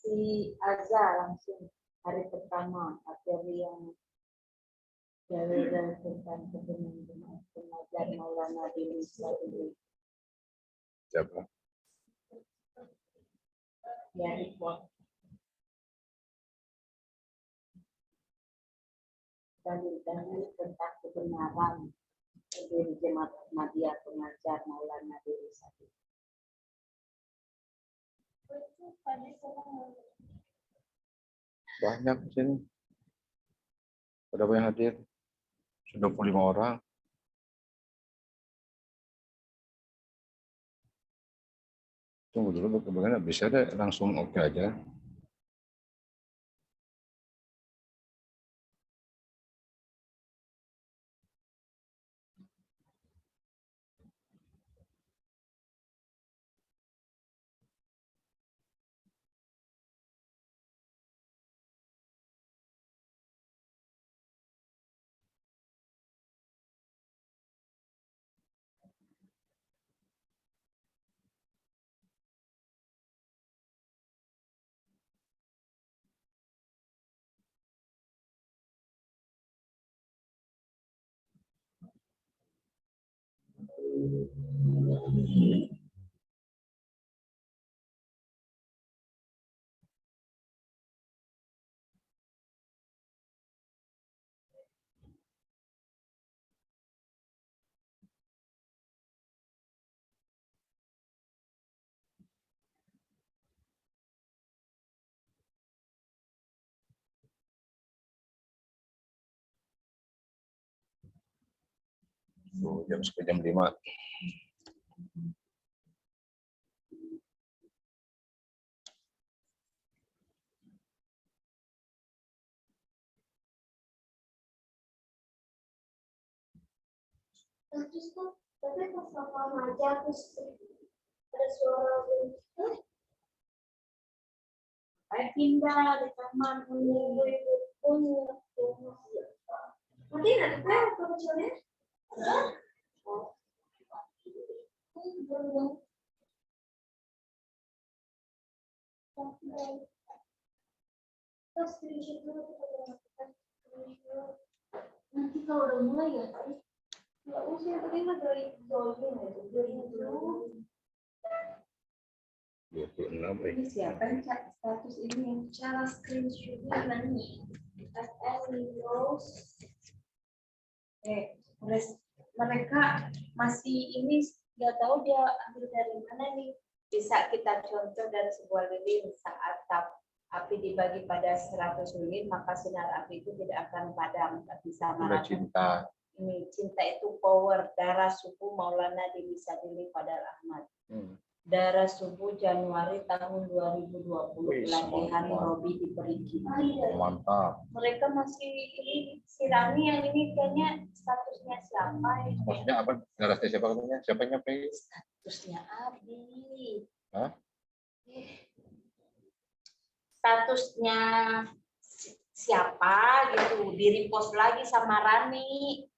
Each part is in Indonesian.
Si Aza langsung hari pertama materi yang jalur tentang kepemimpinan pengajar Maulana Dini Sadili. Siapa? Ya, report. Dalil-dalil tentang kebenaran dari Jemaat Ahmadiyah pengajar Maulana Dini Sadili. Banyak di sini. Berapa yang hadir? Sudah 25 orang. Tunggu dulu, bagaimana bisa deh langsung oke aja. Jam 5. Terus tuh, tapi pas lama aja terus ada suara Pindah di kamar nanti apa kecilnya? Nanti kalau udah mulai ya, nggak usah, tapi mah dari ini siapa yang status ini yang cara screenshotnya nanti mereka masih ini nggak tahu dia ambil dari mana nih. Bisa kita contoh dari sebuah lilin saat api dibagi pada 100 lilin maka sinar api itu tidak akan padam, bisa marah. Cinta. Ini cinta itu power. Darah subuh Maulana Dini Sadili Fadal Ahmad. Darah subuh Januari tahun 2020 pelatihan Robi di Perigi. Mantap. Mereka masih ini si Rani yang ini kayaknya statusnya siapa? Maksudnya apa? Darahnya siapa katanya? Siapa yang nyampe? Statusnya Abi. Hah? Statusnya siapa gitu? Di repost lagi sama Rani.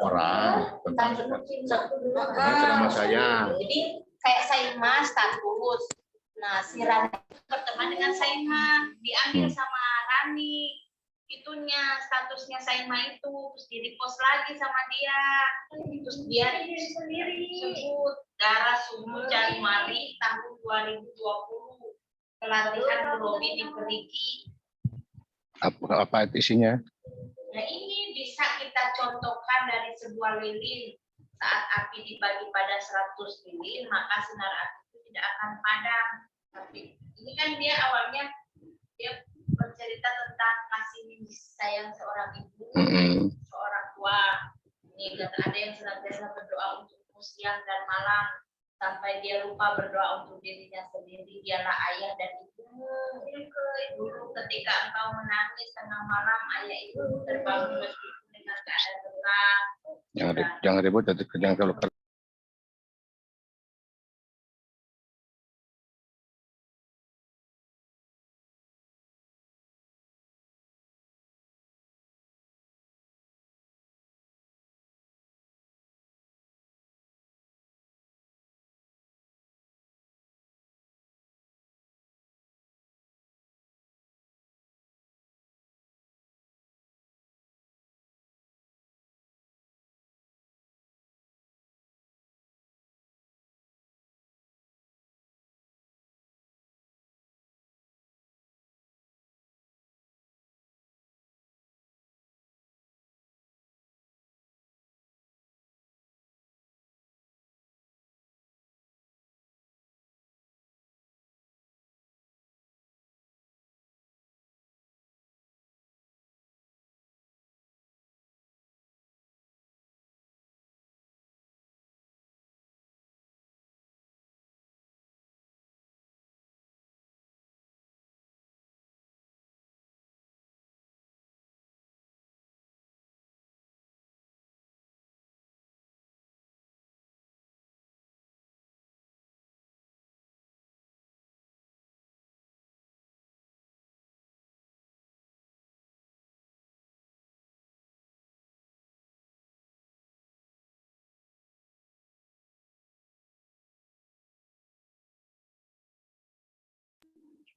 Orang tentang nama saya. Jadi kayak Saima status. Nah, si Rani berteman dengan Saima, diambil sama Rani. Itunya statusnya Saima itu terus di repost lagi sama dia. Terus dia sendiri sebut darah subuh Januari tahun 2020. Pelatihan Robi di Perigi. Apa isinya? Nah, ini bisa kita contohkan dari sebuah lilin. Saat api dibagi pada 100 lilin, maka sinar api itu tidak akan padam. Tapi ini kan dia awalnya dia bercerita tentang kasih sayang seorang ibu, seorang tua. Ini ada yang senantiasa berdoa untukmu siang dan malam sampai dia lupa berdoa untuk dirinya sendiri. Dialah ayah dan ibumu. Dulu ketika engkau menangis tengah malam, ayah ibu terbangun meskipun dengan keadaan gelap. Jangan ribut, jangan kalau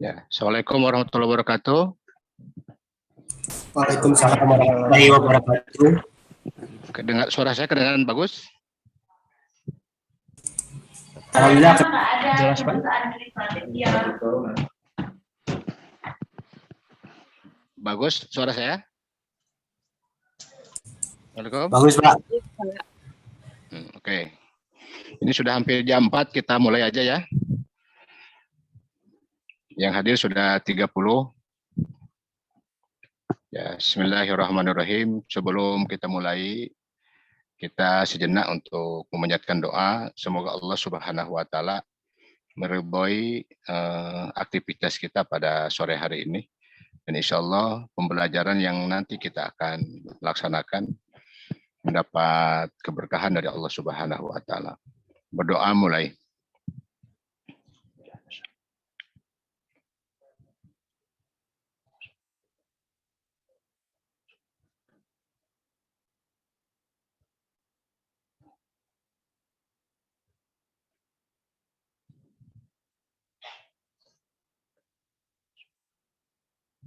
Ya, Assalamualaikum warahmatullahi wabarakatuh. Waalaikumsalam warahmatullahi wabarakatuh. Suara saya kedengaran bagus? Alhamdulillah. Jelas, Pak. Bagus suara saya? Assalamualaikum. Bagus, Pak. Oke. Ini sudah hampir jam 4, kita mulai aja ya. Yang hadir sudah 30. Ya, bismillahirrahmanirrahim. Sebelum kita mulai, kita sejenak untuk memanjatkan doa. Semoga Allah Subhanahu wa Ta'ala meridhoi aktivitas kita pada sore hari ini. Dan insya Allah pembelajaran yang nanti kita akan laksanakan mendapat keberkahan dari Allah Subhanahu wa Ta'ala. Berdoa mulai.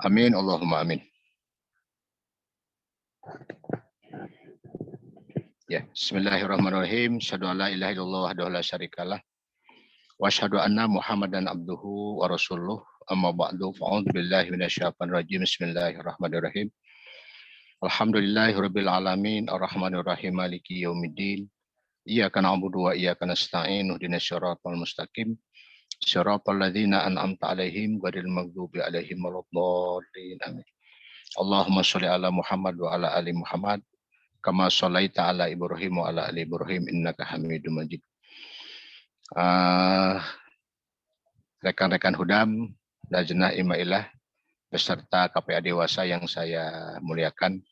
Amin, Allahumma amin. Ya, bismillahirrahmanirrahim. Asyhadu an la ilaha illallah wahdahu la syarikalah. Wa asyhadu anna Muhammadan abduhu wa rasuluh. Amma ba'du. Fa'udzu billahi minasyaitonir rajim. Bismillahirrahmanirrahim. Alhamdulillahirabbil alamin, arrahmanir rahim, maliki yaumiddin. Iyyaka na'budu wa iyyaka nasta'in. Ihdinas siratal mustaqim. Siratal ladzina an'amta 'alaihim ghairil maghdubi 'alaihim waladdallin. Amin. Allahumma sholli ala Muhammad wa ala ali Muhammad kama sholaita ala Ibrahim wa ala ali Ibrahim innaka Hamidum Majid. Rekan-rekan Hudam, Lajnah Imailah beserta KPA Dewasa yang saya muliakan.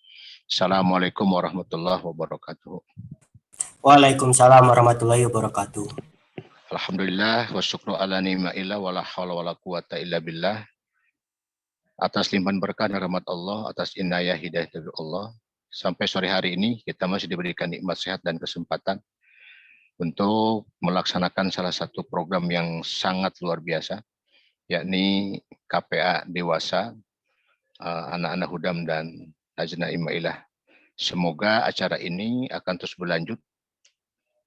Assalamualaikum warahmatullahi wabarakatuh. Waalaikumsalam warahmatullahi wabarakatuh. Alhamdulillah wa syukru ala ni'maillah wa la hawla wa la quwata illa billah. Atas limpahan berkah dan rahmat Allah, atas inayah hidayah dari Allah, sampai sore hari ini kita masih diberikan nikmat sehat dan kesempatan untuk melaksanakan salah satu program yang sangat luar biasa, yakni KPA Dewasa, anak-anak Hudam dan Lajnah Imailah. Semoga acara ini akan terus berlanjut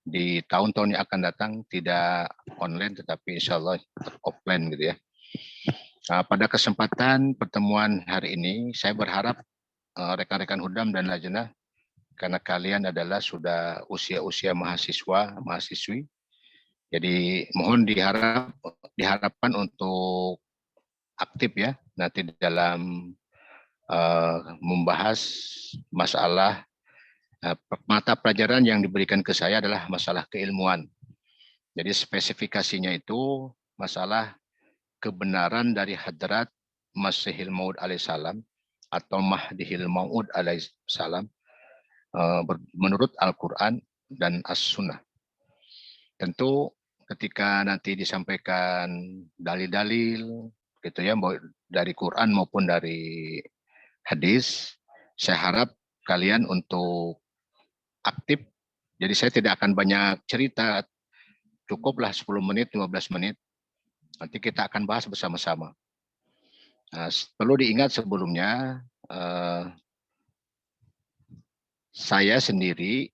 di tahun-tahun yang akan datang, tidak online tetapi insya Allah offline gitu ya. Pada kesempatan pertemuan hari ini, saya berharap rekan-rekan Hudam dan Lajnah, karena kalian adalah sudah usia-usia mahasiswa, mahasiswi, jadi mohon diharapkan untuk aktif ya, nanti dalam membahas masalah mata pelajaran yang diberikan ke saya adalah masalah keilmuan. Jadi spesifikasinya itu masalah kebenaran dari hadrat Masihil Maud alaihissalam atau Mahdihil Maud alaihissalam menurut Al-Quran dan As-Sunnah. Tentu ketika nanti disampaikan dalil-dalil gitu ya, dari Quran maupun dari hadis, saya harap kalian untuk aktif. Jadi saya tidak akan banyak cerita, cukuplah 10 menit, 15 menit. Nanti kita akan bahas bersama-sama. Nah, perlu diingat sebelumnya, saya sendiri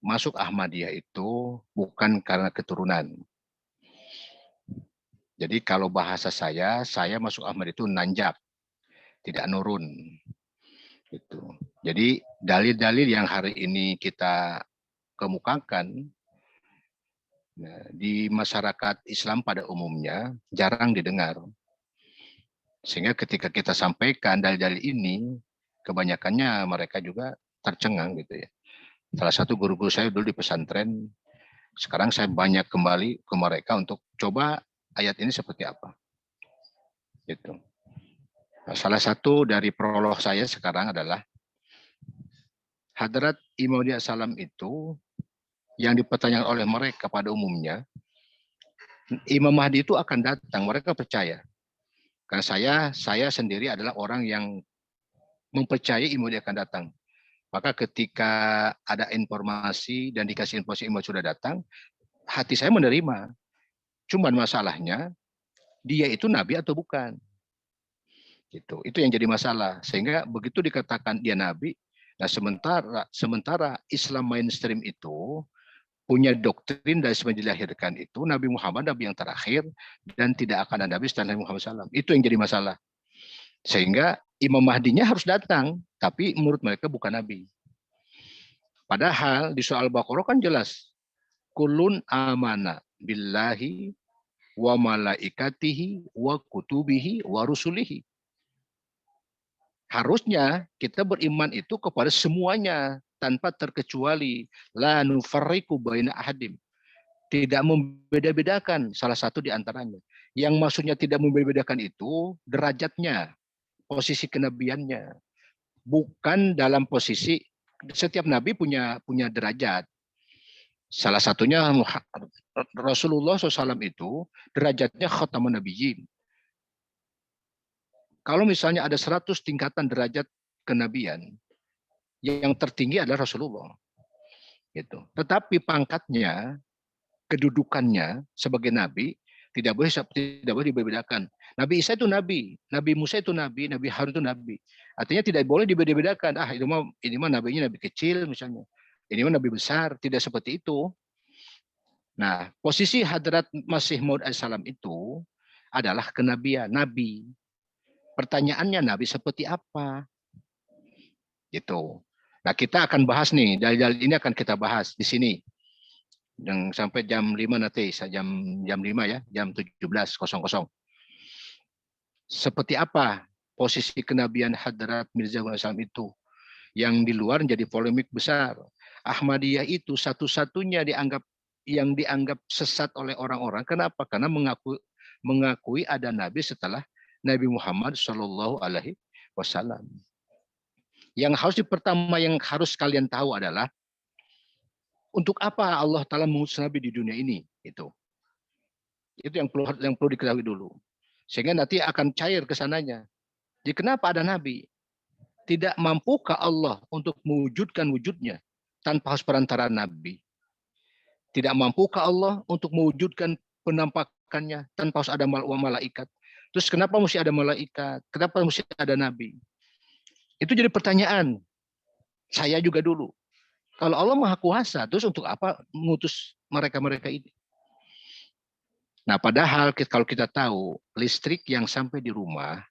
masuk Ahmadiyah itu bukan karena keturunan. Jadi kalau bahasa saya masuk Ahmadiyah itu nanjak, tidak nurun. Gitu. Jadi dalil-dalil yang hari ini kita kemukakan, nah, di masyarakat Islam pada umumnya jarang didengar. Sehingga ketika kita sampaikan dalil-dalil ini, kebanyakannya mereka juga tercengang gitu ya. Salah satu guru-guru saya dulu di pesantren, sekarang saya banyak kembali ke mereka untuk coba ayat ini seperti apa. Gitu. Nah, salah satu dari prolog saya sekarang adalah Hadrat Imam Mahdi Salam itu yang dipertanyakan oleh mereka pada umumnya, Imam Mahdi itu akan datang, mereka percaya. Karena saya sendiri adalah orang yang mempercayai Imam Mahdi akan datang. Maka ketika ada informasi dan dikasih informasi Imam sudah datang, hati saya menerima. Cuman masalahnya dia itu nabi atau bukan. Gitu. Itu yang jadi masalah. Sehingga begitu dikatakan dia nabi, nah sementara Islam mainstream itu punya doktrin dari sebelum dilahirkan itu Nabi Muhammad nabi yang terakhir dan tidak akan ada nabi setelah Nabi Muhammad SAW. Itu yang jadi masalah. Sehingga Imam Mahdinya harus datang, tapi menurut mereka bukan nabi. Padahal di surah Al-Baqarah kan jelas, kulun amana billahi wa malaikatihi wa kutubihi wa rusulihi. Harusnya kita beriman itu kepada semuanya tanpa terkecuali. La nufarriqu baina ahadim. Tidak membeda-bedakan salah satu di antaranya. Yang maksudnya tidak membeda-bedakan itu derajatnya, posisi kenabiannya. Bukan dalam posisi, setiap nabi punya derajat. Salah satunya Rasulullah SAW itu derajatnya khatamun nabiyyin. Kalau misalnya ada 100 tingkatan derajat kenabian, yang tertinggi adalah Rasulullah. Gitu. Tetapi pangkatnya, kedudukannya sebagai nabi tidak boleh dibedakan. Nabi Isa itu nabi, Nabi Musa itu nabi, Nabi Harun itu nabi. Artinya tidak boleh dibedakan. Ini mah nabinya nabi kecil misalnya. Ini mah nabi besar, tidak seperti itu. Nah, posisi Hadrat Masih Maud alaihissalam itu adalah kenabian, nabi. Pertanyaannya nabi seperti apa? Gitu. Nah, kita akan bahas nih, dalil-dalil ini akan kita bahas di sini. Yang sampai jam 5 nanti, jam 5 ya, jam 17.00. Seperti apa posisi kenabian Hadrat Mirza Ghulam Salam itu? Yang di luar menjadi polemik besar. Ahmadiyah itu satu-satunya yang dianggap sesat oleh orang-orang. Kenapa? Karena mengakui ada nabi setelah Nabi Muhammad Shallallahu Alaihi Wasallam. Yang pertama yang harus kalian tahu adalah untuk apa Allah Taala mengutus Nabi di dunia ini. Itu yang perlu diketahui dulu. Sehingga nanti akan cair ke sananya. Jadi kenapa ada Nabi? Tidak mampukah Allah untuk mewujudkan wujudnya tanpa harus perantara Nabi? Tidak mampukah Allah untuk mewujudkan penampakannya tanpa harus ada malaikat? Terus kenapa mesti ada malaikat? Kenapa mesti ada nabi? Itu jadi pertanyaan. Saya juga dulu. Kalau Allah Maha Kuasa, terus untuk apa mengutus mereka-mereka ini? Nah, padahal kalau kita tahu listrik yang sampai di rumah,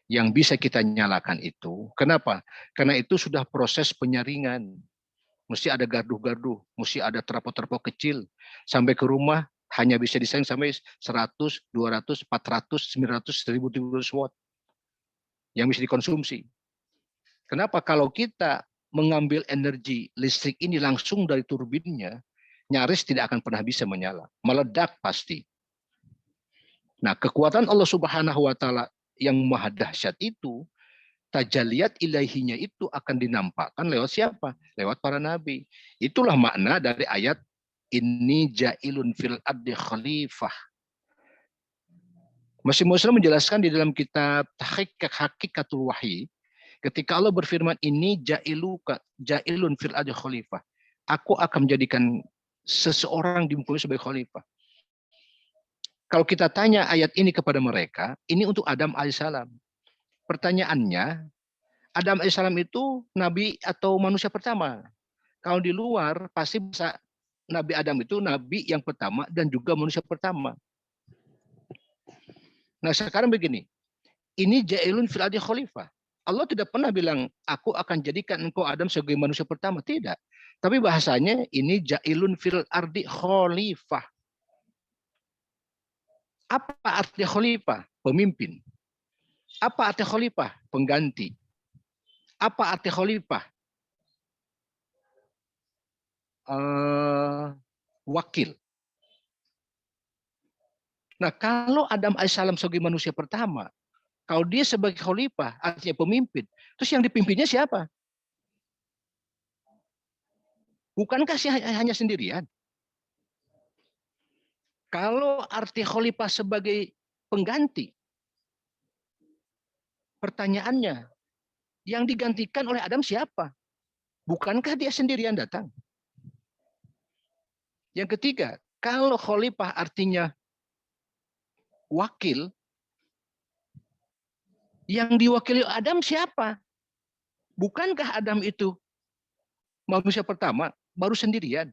yang bisa kita nyalakan itu, kenapa? Karena itu sudah proses penyaringan. Mesti ada gardu-gardu, mesti ada terpot-terpot kecil. Sampai ke rumah, hanya bisa disaring sampai 100, 200, 400, 900, 1300 watt yang bisa dikonsumsi. Kenapa? Kalau kita mengambil energi listrik ini langsung dari turbinnya, nyaris tidak akan pernah bisa menyala. Meledak pasti. Nah, kekuatan Allah Subhanahu wa Ta'ala yang maha dahsyat itu, tajaliyat ilahinya itu akan dinampakkan lewat siapa? Lewat para nabi. Itulah makna dari ayat ini ja'ilun fil ardi khalifah. Masih Muslim menjelaskan di dalam kitab Hakikatul Wahyi, ketika Allah berfirman ini ja'ilun fil ardi khalifah. Aku akan menjadikan seseorang di muka bumi sebagai khalifah. Kalau kita tanya ayat ini kepada mereka, ini untuk Adam alaihissalam. Pertanyaannya, Adam alaihissalam itu nabi atau manusia pertama? Kalau di luar pasti bisa Nabi Adam itu nabi yang pertama dan juga manusia pertama. Nah, sekarang begini. Ini ja'ilun fil ardi khalifah. Allah tidak pernah bilang aku akan jadikan engkau Adam sebagai manusia pertama, tidak. Tapi bahasanya ini ja'ilun fil ardi khalifah. Apa arti khalifah? Pemimpin. Apa arti khalifah? Pengganti. Apa arti khalifah? Wakil. Nah, kalau Adam alaihissalam sebagai manusia pertama, kalau dia sebagai khalifah, artinya pemimpin, terus yang dipimpinnya siapa? Bukankah hanya sendirian? Kalau arti khalifah sebagai pengganti, pertanyaannya, yang digantikan oleh Adam siapa? Bukankah dia sendirian datang? Yang ketiga, kalau khalifah artinya wakil. Yang diwakili Adam siapa? Bukankah Adam itu manusia pertama, baru sendirian?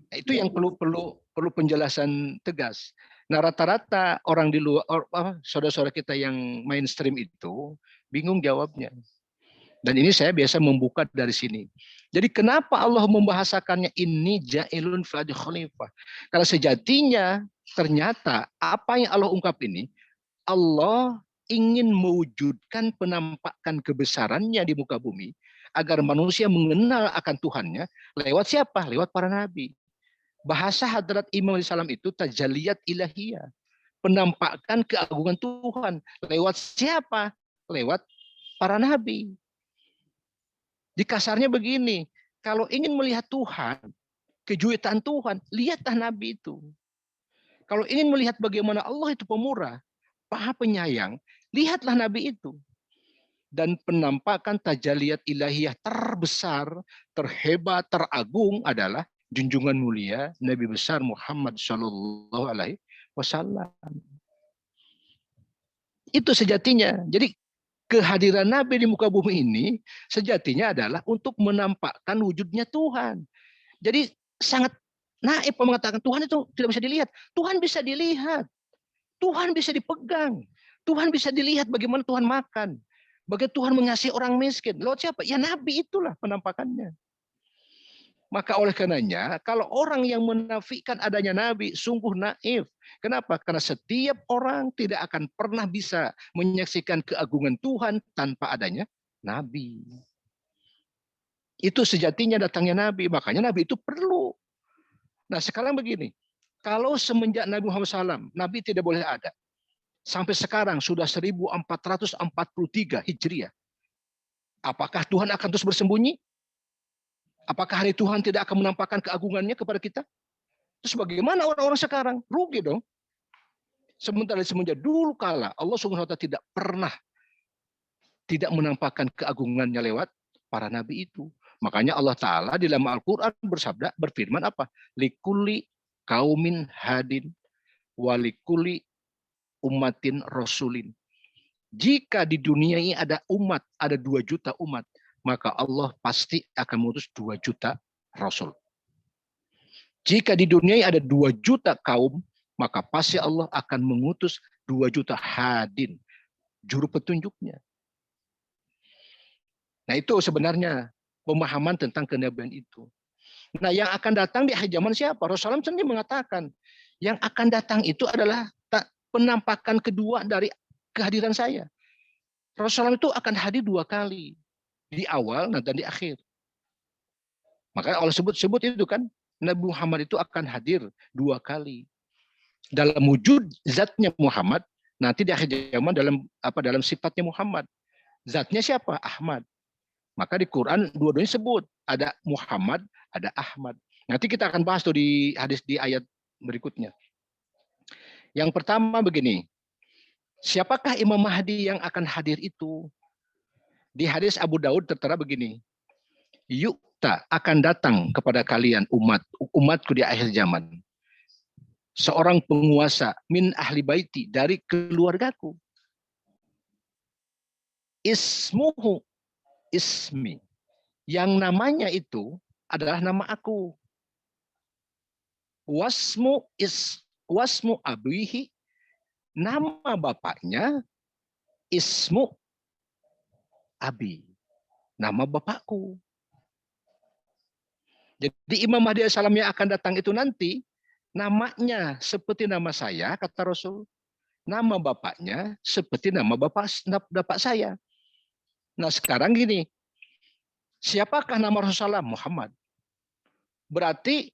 Itu yang perlu penjelasan tegas. Nah, rata-rata orang di luar, saudara-saudara kita yang mainstream itu bingung jawabnya. Dan ini saya biasa membuka dari sini. Jadi kenapa Allah membahasakannya ini ja'ilun fil ardi khalifah? Karena sejatinya ternyata apa yang Allah ungkap ini, Allah ingin mewujudkan penampakan kebesarannya di muka bumi agar manusia mengenal akan Tuhannya lewat siapa? Lewat para nabi. Bahasa Hadrat Imam Salam itu tajaliyat ilahiyah. Penampakan keagungan Tuhan. Lewat siapa? Lewat para nabi. Di kasarnya begini, kalau ingin melihat Tuhan, kejutaan Tuhan, lihatlah nabi itu. Kalau ingin melihat bagaimana Allah itu pemurah, Maha Penyayang, lihatlah nabi itu. Dan penampakan tajaliyat ilahiyah terbesar, terhebat, teragung adalah junjungan mulia Nabi besar Muhammad Shallallahu Alaihi Wasallam. Itu sejatinya. Jadi kehadiran Nabi di muka bumi ini sejatinya adalah untuk menampakkan wujudnya Tuhan. Jadi sangat naif mengatakan Tuhan itu tidak bisa dilihat. Tuhan bisa dilihat. Tuhan bisa dipegang. Tuhan bisa dilihat bagaimana Tuhan makan. Bagaimana Tuhan mengasihi orang miskin. Lewat siapa? Ya Nabi itulah penampakannya. Maka oleh karenanya, kalau orang yang menafikan adanya Nabi, sungguh naif. Kenapa? Karena setiap orang tidak akan pernah bisa menyaksikan keagungan Tuhan tanpa adanya Nabi. Itu sejatinya datangnya Nabi. Makanya Nabi itu perlu. Nah sekarang begini, kalau semenjak Nabi Muhammad SAW, Nabi tidak boleh ada. Sampai sekarang sudah 1443 Hijriah. Apakah Tuhan akan terus bersembunyi? Apakah hari Tuhan tidak akan menampakkan keagungannya kepada kita? Terus bagaimana orang-orang sekarang? Rugi dong. Sementara semenjak dulu kala Allah Subhanahu wa taala tidak pernah tidak menampakkan keagungannya lewat para nabi itu. Makanya Allah Ta'ala di dalam Al-Quran bersabda, berfirman apa? Likulli kaumin hadin walikuli umatin rasulin. Jika di dunia ini ada umat, ada 2 juta umat, maka Allah pasti akan mengutus 2 juta rasul. Jika di dunia ini ada 2 juta kaum, maka pasti Allah akan mengutus 2 juta hadin, juru petunjuknya. Nah itu sebenarnya pemahaman tentang kenabian itu. Nah yang akan datang di akhir zaman siapa? Rasulullah sendiri mengatakan, yang akan datang itu adalah penampakan kedua dari kehadiran saya. Rasulullah itu akan hadir 2 kali. Di awal dan di akhir. Makanya Allah sebut itu kan, Nabi Muhammad itu akan hadir 2 kali. Dalam wujud zatnya Muhammad, nanti di akhir zaman dalam sifatnya Muhammad. Zatnya siapa? Ahmad. Maka di Quran dua-duanya sebut, ada Muhammad, ada Ahmad. Nanti kita akan bahas tuh di hadis di ayat berikutnya. Yang pertama begini, siapakah Imam Mahdi yang akan hadir itu? Di hadis Abu Daud tertera begini, yukta akan datang kepada kalian umatku di akhir zaman. Seorang penguasa min ahli baiti, dari keluargaku. Ismuhu ismi. Yang namanya itu adalah nama aku. Wasmu abihi. Nama bapaknya ismu abi, nama bapakku. Jadi Imam Mahdi Salam yang akan datang itu nanti, namanya seperti nama saya, kata Rasul. Nama bapaknya seperti nama bapak saya. Nah sekarang gini, siapakah nama Rasulullah? Muhammad. Berarti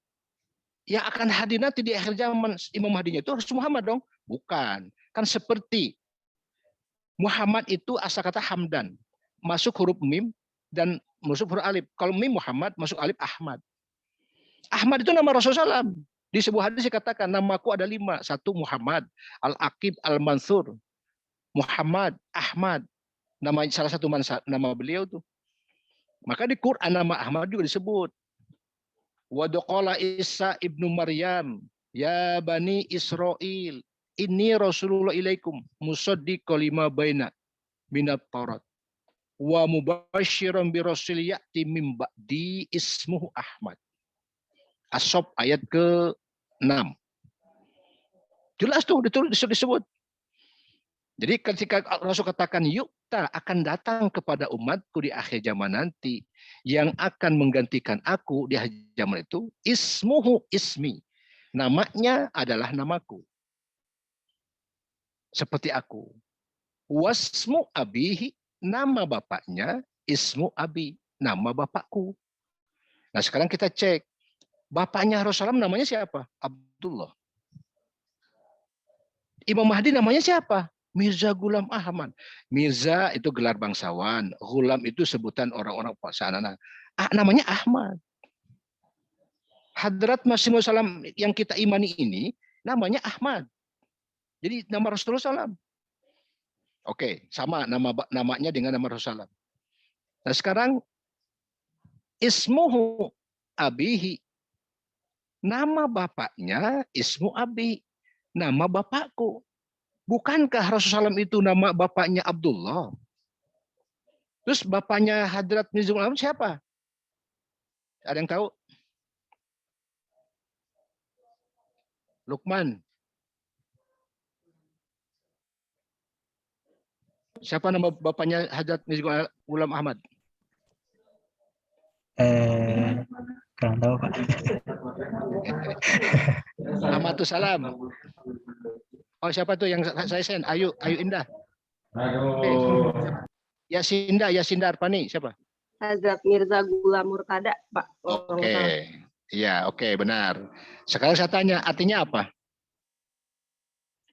yang akan hadir nanti di akhir zaman Imam Mahdinya itu harus Muhammad dong? Bukan. Kan seperti Muhammad itu asal kata Hamdan. Masuk huruf mim dan masuk huruf alif. Kalau mim Muhammad, masuk alif Ahmad. Ahmad itu nama Rasulullah SAW. Di sebuah hadis dikatakan namaku ada 5. 1 Muhammad, Al-Aqib, Al-Mansur, Muhammad, Ahmad. Nama salah satu nama beliau tuh. Maka di Quran nama Ahmad juga disebut. Wa qala Isa ibnu Maryam Ya Bani Israel, ini Rasulullah ilaikum musaddiqan lima baina minat Taurat wa mubasyiran bi rasul ya'ti min ba'di ismuhu Ahmad. As-Sof ayat ke-6. Jelas tuh disebut. Jadi ketika Rasul katakan yukta akan datang kepada umatku di akhir zaman nanti yang akan menggantikan aku di akhir zaman itu ismuhu ismi. Namanya adalah namaku. Seperti aku. Wasmu abihi, nama bapaknya ismu abi, nama bapakku. Nah, sekarang kita cek. Bapaknya Rasulullah namanya siapa? Abdullah. Imam Mahdi namanya siapa? Mirza Ghulam Ahmad. Mirza itu gelar bangsawan. Ghulam itu sebutan orang-orang pasanana. Namanya Ahmad. Hadrat Masih Salam yang kita imani ini namanya Ahmad. Jadi nama Rasulullah SAW. Oke, sama namanya dengan nama Rasulullah. Nah sekarang ismuhu abihi. Nama bapaknya ismu abi. Nama bapakku. Bukankah Rasulullah SAW itu nama bapaknya Abdullah? Terus bapaknya Hadrat Mirza Ghulam Ahmad siapa? Ada yang tahu? Lukman. Siapa nama bapaknya Hadrat Mirza Ghulam Ahmad? Kurang tahu Pak. Ahmadus Salam. Oh siapa tuh yang saya send? Ayu Indah. Yasinda Arpani siapa? Hazrat Mirza Ghulam Murtada, Pak. Oke. Iya, oke, benar. Sekarang saya tanya, artinya apa?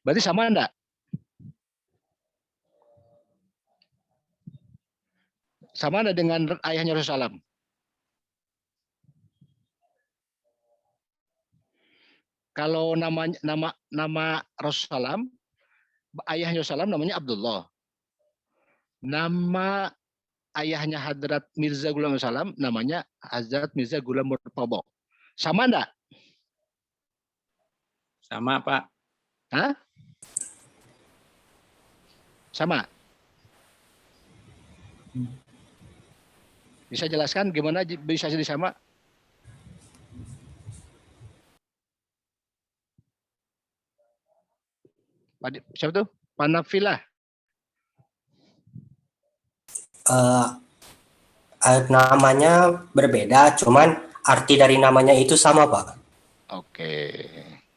Berarti sama enggak? Sama enggak dengan ayahnya Rasulullah? Kalau nama Rasulullah, ayahnya Rasulullah namanya Abdullah. Nama ayahnya Hadrat Mirza Ghulam Salam namanya Hadrat Mirza Ghulam Murtada. Sama enggak? Sama, Pak. Hah? Sama? Bisa jelaskan gimana bisa jadi sama? Siapa tuh? Panafilah. Namanya berbeda, cuman arti dari namanya itu sama Pak. Oke,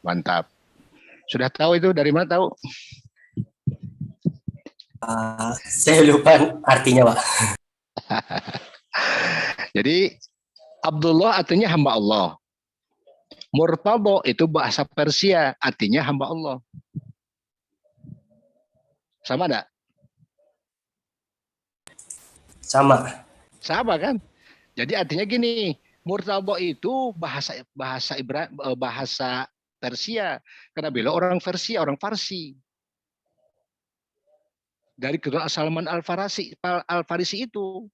mantap. Sudah tahu itu dari mana tahu? Saya lupa artinya Pak. Jadi Abdullah artinya hamba Allah. Murtada itu bahasa Persia, artinya hamba Allah. Sama enggak? Sama kan? Jadi artinya gini, Murtada itu bahasa Persia, karena beliau orang Persia, orang Farsi. Dari keturunan Salman Al-Farisi itu.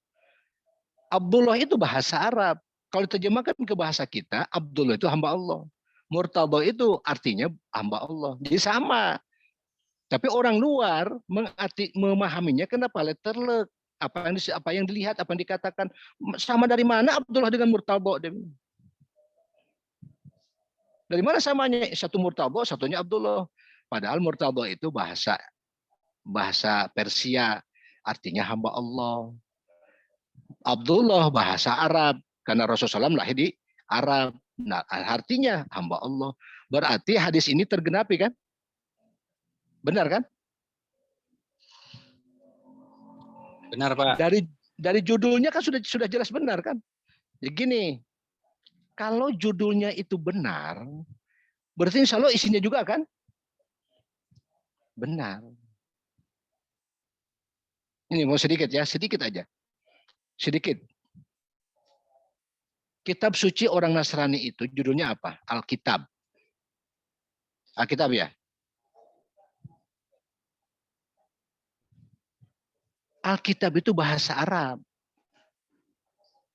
Abdullah itu bahasa Arab. Kalau diterjemahkan ke bahasa kita, Abdullah itu hamba Allah. Murtada itu artinya hamba Allah. Jadi sama. Tapi orang luar memahaminya kenapa letterlek. Apa yang dilihat, apa yang dikatakan. Sama dari mana Abdullah dengan Murtada? Dari mana samanya? Satu Murtada, satunya Abdullah. Padahal Murtada itu bahasa Persia. Artinya hamba Allah. Abdullah bahasa Arab. Karena Rasulullah SAW lahir di Arab. Nah, artinya hamba Allah. Berarti hadis ini tergenapi kan? Benar kan? Benar, Pak. Dari judulnya kan sudah jelas benar kan? Jadi gini, kalau judulnya itu benar, berarti insya Allah isinya juga kan? Benar. Ini mau sedikit ya, sedikit aja. Sedikit. Kitab suci orang Nasrani itu judulnya apa? Alkitab. Alkitab ya? Alkitab itu bahasa Arab.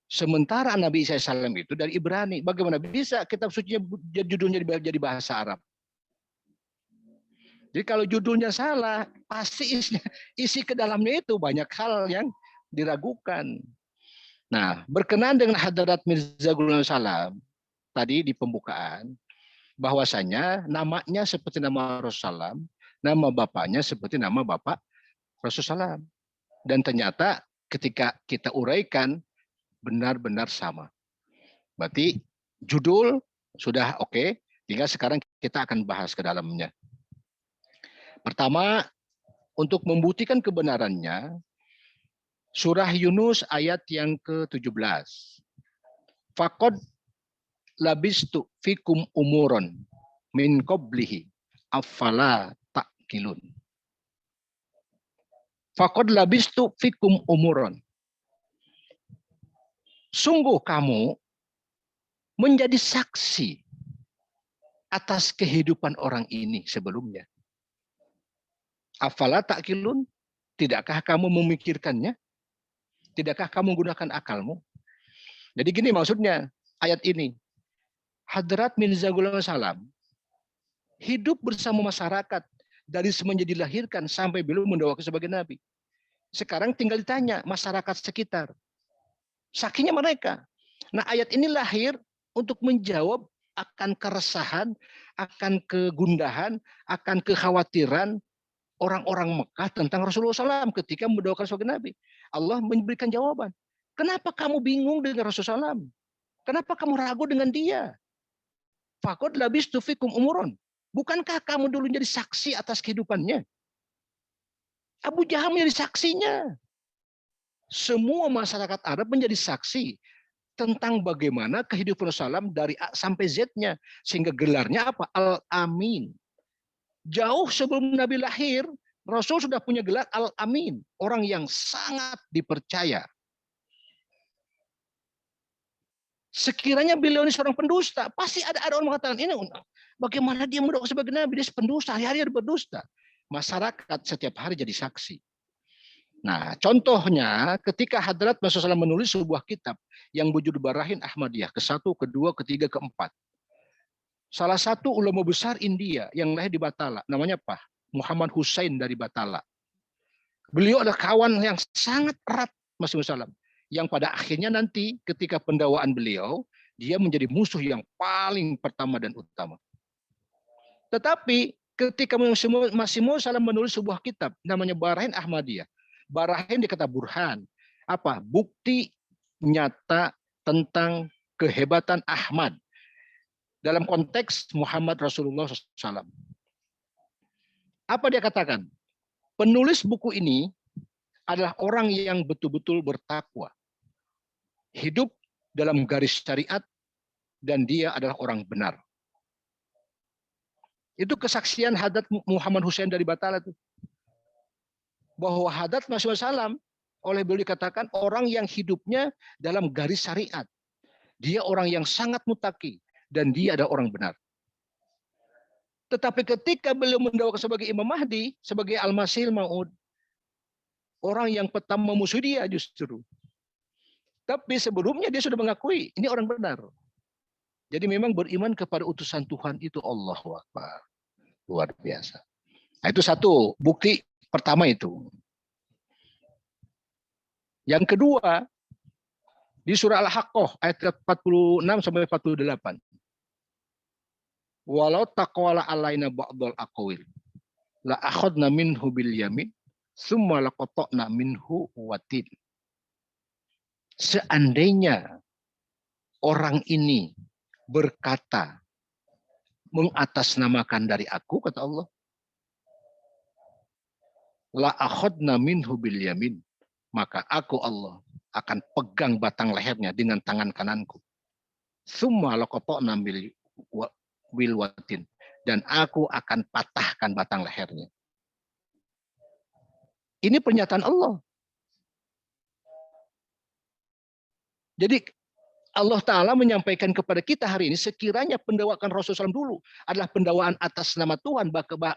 Sementara Nabi Isa SAW itu dari Ibrani. Bagaimana bisa kitab sucinya judulnya jadi bahasa Arab? Jadi kalau judulnya salah, pasti isi ke dalamnya itu banyak hal yang diragukan. Nah, berkenaan dengan Hadrat Mirza Ghulam Salam tadi di pembukaan, bahwasanya namanya seperti nama Rasulullah, nama bapaknya seperti nama bapak Rasulullah. Dan ternyata ketika kita uraikan benar-benar sama. Berarti judul sudah oke, tinggal sekarang kita akan bahas ke dalamnya. Pertama, untuk membuktikan kebenarannya, surah Yunus ayat yang ke-17. Faqad labistu fikum umuron min qablihi afala ta'qilun. Faqad labistu fikum umuron. Sungguh kamu menjadi saksi atas kehidupan orang ini sebelumnya. Afala ta'qilun? Tidakkah kamu memikirkannya? Tidakkah kamu menggunakan akalmu? Jadi gini maksudnya ayat ini. Hadrat Mirza Ghulam Salam hidup bersama masyarakat dari semenjak dilahirkan sampai beliau mendakwakan sebagai nabi. Sekarang tinggal ditanya masyarakat sekitar. Saksinya mereka. Nah, ayat ini lahir untuk menjawab akan keresahan, akan kegundahan, akan kekhawatiran orang-orang Mekah tentang Rasulullah SAW ketika mendakwakan sebagai nabi. Allah memberikan jawaban. Kenapa kamu bingung dengan Rasulullah SAW? Kenapa kamu ragu dengan dia? Faqad labistu fikum umuron. Bukankah kamu dulu jadi saksi atas kehidupannya? Abu Jahal menjadi saksinya. Semua masyarakat Arab menjadi saksi tentang bagaimana kehidupan Rasulullah dari A sampai Z-nya. Sehingga gelarnya apa? Al-Amin. Jauh sebelum Nabi lahir, Rasul sudah punya gelar Al-Amin. Orang yang sangat dipercaya. Sekiranya beliau ini seorang pendusta, pasti ada orang mengatakan, ini bagaimana dia mendakwa sebagai Nabi? Dia pendusta, hari-hari dia berdusta. Masyarakat setiap hari jadi saksi. Nah, contohnya ketika Hadrat Rasulullah menulis sebuah kitab yang berjudul Barahin Ahmadiyah, ke-1, ke-2, ke-3, ke-4. Salah satu ulama besar India yang lahir di Batala, namanya apa? Muhammad Hussein dari Batala. Beliau adalah kawan yang sangat erat Rasulullah SAW. Yang pada akhirnya nanti ketika pendakwaan beliau, dia menjadi musuh yang paling pertama dan utama. Tetapi ketika Masih Maud Salam menulis sebuah kitab namanya Barahin Ahmadiyah. Barahin dikata burhan. Apa? Bukti nyata tentang kehebatan Ahmad dalam konteks Muhammad Rasulullah SAW. Apa dia katakan? Penulis buku ini adalah orang yang betul-betul bertakwa. Hidup dalam garis syariat dan dia adalah orang benar. Itu kesaksian Hadrat Muhammad Hussein dari Batala itu. Bahwa Hadrat Rasulullah SAW oleh beliau dikatakan orang yang hidupnya dalam garis syariat. Dia orang yang sangat mutaki dan dia adalah orang benar. Tetapi ketika beliau mendakwakan sebagai Imam Mahdi, sebagai Al-Masihil Maud, orang yang pertama memusuhi dia justru. Tapi sebelumnya dia sudah mengakui ini orang benar. Jadi memang beriman kepada utusan Tuhan itu Allahu Akbar. Luar biasa. Nah, itu satu bukti pertama itu. Yang kedua, di surah Al-Haqqah ayat 46 sampai 48. Walau taqwala alaina ba'dal aqwil la akhadna minhu bil yamin summa laqata'na minhu watin. Seandainya orang ini berkata mengatasnamakan dari aku, kata Allah, la akhadna minhu bil yamin, maka aku Allah akan pegang batang lehernya dengan tangan kananku. Summa laqata'na bil watin, dan aku akan patahkan batang lehernya. Ini pernyataan Allah. Jadi Allah Ta'ala menyampaikan kepada kita hari ini, sekiranya pendakwaan Rasulullah SAW dulu adalah pendakwaan atas nama Tuhan,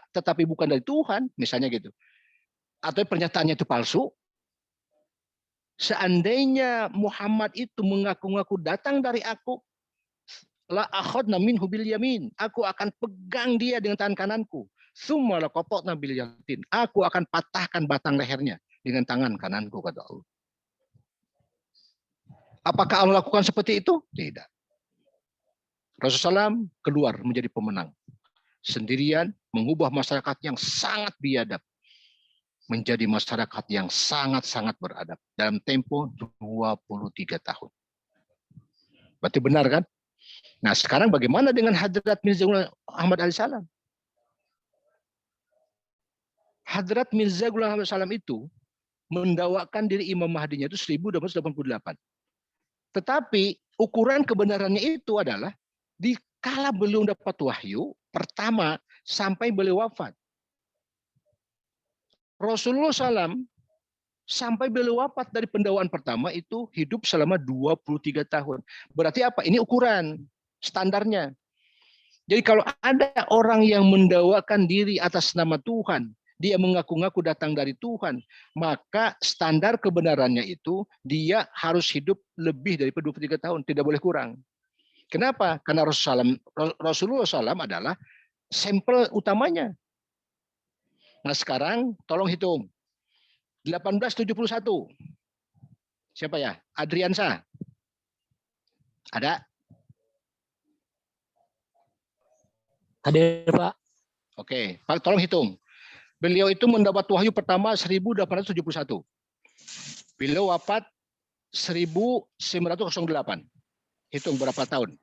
tetapi bukan dari Tuhan, misalnya gitu. Atau pernyataannya itu palsu. Seandainya Muhammad itu mengaku-ngaku datang dari aku, la akhadna minhu bil yamin. Aku akan pegang dia dengan tangan kananku. Summa laqatna bil yamin. Aku akan patahkan batang lehernya dengan tangan kananku, kata Allah. Apakah Allah lakukan seperti itu? Tidak. Rasulullah SAW keluar menjadi pemenang. Sendirian mengubah masyarakat yang sangat biadab menjadi masyarakat yang sangat-sangat beradab dalam tempo 23 tahun. Berarti benar kan? Nah, sekarang bagaimana dengan Hadrat Mirza Ghulam Ahmad alaihissalam? Hadrat Mirza Ghulam Ahmad alaihissalam itu mendakwakan diri Imam Mahdinya itu 1888. Tetapi ukuran kebenarannya itu adalah dikala beliau dapat wahyu pertama sampai beliau wafat. Rasulullah SAW sampai beliau wafat dari pendakwaan pertama itu hidup selama 23 tahun. Berarti apa? Ini ukuran standarnya. Jadi kalau ada orang yang mendakwakan diri atas nama Tuhan, dia mengaku-ngaku datang dari Tuhan, maka standar kebenarannya itu dia harus hidup lebih dari 23 tahun, tidak boleh kurang. Kenapa? Karena Rasulullah SAW adalah sampel utamanya. Nah sekarang tolong hitung. 1871. Siapa ya? Adriansa. Ada? Hadir, Pak. Oke, Pak tolong hitung. Beliau itu mendapat wahyu pertama 1871. Beliau wafat 1908. Hitung berapa tahun?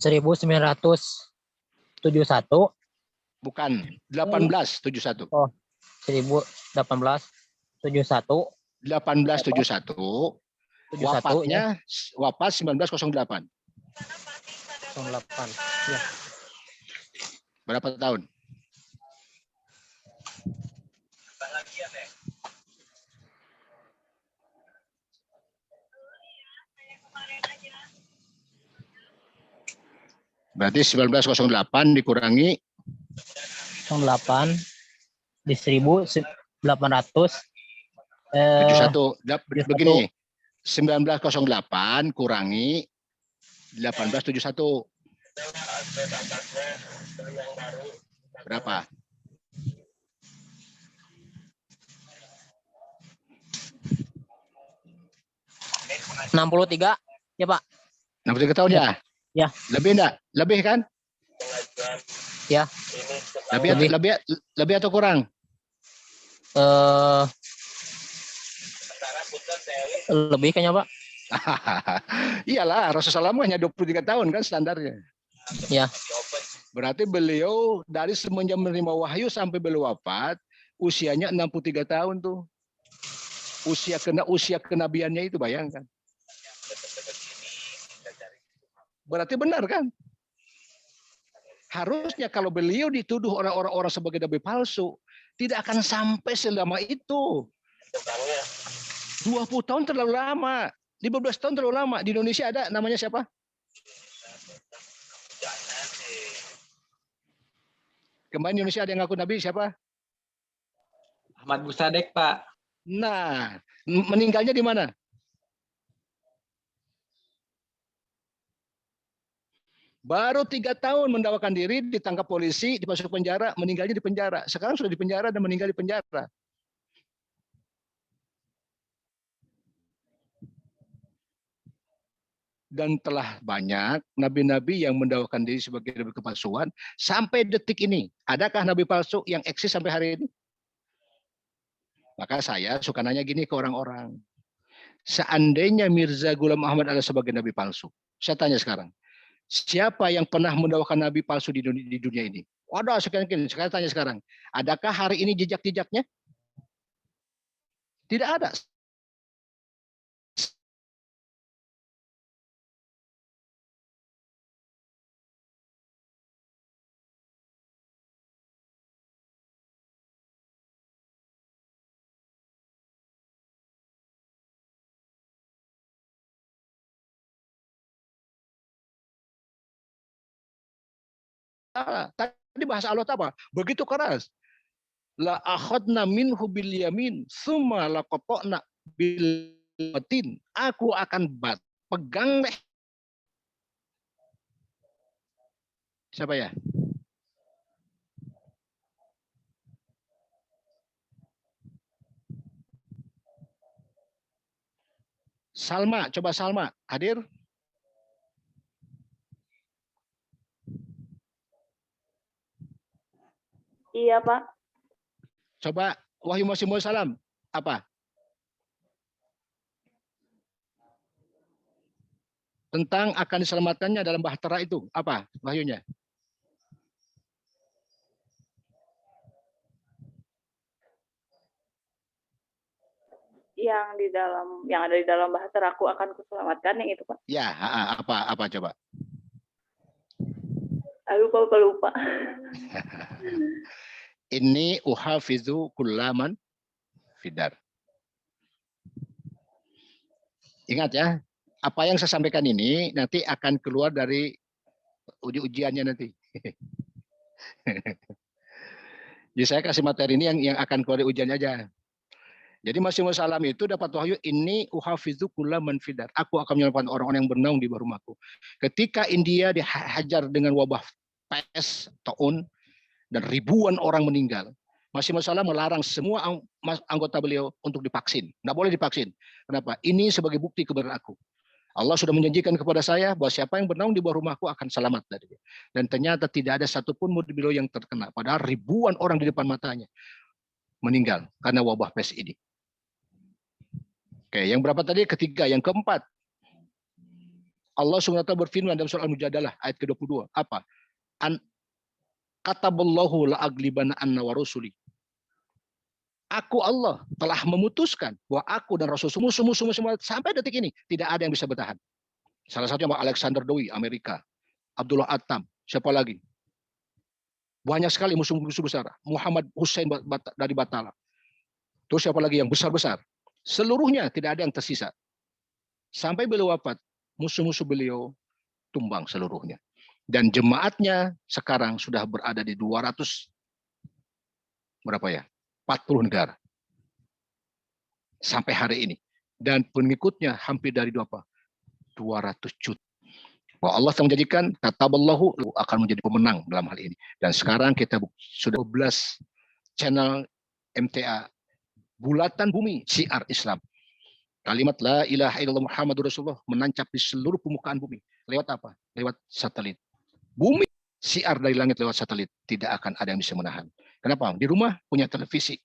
1971. Bukan, 1871. Oh, 1871. 1871. Wafatnya wafat 1908. 08. Ya. Berapa tahun? Berarti 1908 dikurangi 08 di 1800 71. Begini, 1908 kurangi 1871. Berapa? $63 ya Pak. 63 tahun ya? Ya. Lebih enggak? Lebih kan? Ya. Lebih atau kurang? Lebih kayaknya Pak. Iyalah, Rasulullah SAW hanya 23 tahun kan standarnya. Ya. Berarti beliau dari semenjak menerima wahyu sampai beliau wafat, usianya 63 tahun tuh. Usia kenabiannya itu bayangkan. Berarti benar kan? Harusnya kalau beliau dituduh orang-orang sebagai nabi palsu, tidak akan sampai selama itu. 20 tahun terlalu lama. 15 tahun terlalu lama. Di Indonesia ada namanya siapa? Kemarin Indonesia ada yang ngaku nabi siapa? Ahmad Busadek, Pak. Nah, meninggalnya di mana? Baru 3 tahun mendakwakan diri, ditangkap polisi, dimasuk penjara, meninggalnya di penjara. Sekarang sudah di penjara dan meninggal di penjara. Dan telah banyak nabi-nabi yang mendakwakan diri sebagai nabi kepalsuan sampai detik ini. Adakah nabi palsu yang eksis sampai hari ini? Maka saya suka nanya gini ke orang-orang. Seandainya Mirza Ghulam Ahmad adalah sebagai nabi palsu, saya tanya sekarang, siapa yang pernah mendakwakan nabi palsu di dunia ini? Waduh, sekarang tanya sekarang, adakah hari ini jejak-jejaknya? Tidak ada. Tadi bahasa Allah apa? Begitu keras. la akhadna minhu bil yamin summa laqata'na bil matin. Aku akan pegang deh. Siapa ya? Salma, coba Salma hadir. Iya, Pak. Coba Wahyu Muhammad Salam. Apa? Tentang akan diselamatkannya dalam bahtera itu. Apa wahyunya? Yang ada di dalam bahtera aku akan kuselamatkan yang itu, Pak. Ya, apa coba? Aduh, Pak, lupa. Ini uhafizu kullaman fidar. Ingat ya, apa yang saya sampaikan ini nanti akan keluar dari ujiannya nanti. Jadi saya kasih materi ini yang akan keluar dari ujiannya aja. Jadi Masih Salam itu dapat wahyu ini uhafizu kullaman fidar. Aku akan menyelamatkan orang-orang yang bernaung di bawah rumahku. Ketika India dihajar dengan wabah pes, taun, dan ribuan orang meninggal, Masih Salam melarang semua anggota beliau untuk divaksin. Nggak boleh divaksin. Kenapa? Ini sebagai bukti kebenaran aku. Allah sudah menjanjikan kepada saya bahwa siapa yang bernaung di bawah rumahku akan selamat dari dia. Dan ternyata tidak ada satupun murid beliau yang terkena. Padahal ribuan orang di depan matanya meninggal karena wabah pes ini. Oke, yang berapa tadi? Ketiga. Yang keempat, Allah SWT berfirman dalam surah Al-Mujadalah ayat ke-22. Apa? Kataballahu la'aglibana anna wa rusuli. Aku Allah telah memutuskan bahwa aku dan Rasul semua sampai detik ini tidak ada yang bisa bertahan. Salah satunya Alexander Dowie, Amerika. Abdullah Attam, siapa lagi? Banyak sekali musuh-musuh besar. Muhammad Hussein dari Batala. Terus siapa lagi yang besar-besar? Seluruhnya tidak ada yang tersisa. Sampai beliau wafat, musuh-musuh beliau tumbang seluruhnya. Dan jemaatnya sekarang sudah berada di 200 berapa ya? 40 negara. Sampai hari ini. Dan pengikutnya hampir dari 200 juta. Bahwa Allah telah menjadikan kataballahu akan menjadi pemenang dalam hal ini. Dan sekarang kita sudah 12 channel MTA bulatan bumi syiar Islam. Kalimat la ilaha illallah Muhammadur Rasulullah menancap di seluruh permukaan bumi. Lewat apa? Lewat satelit. Bumi syiar dari langit lewat satelit. Tidak akan ada yang bisa menahan. Kenapa? Di rumah punya televisi.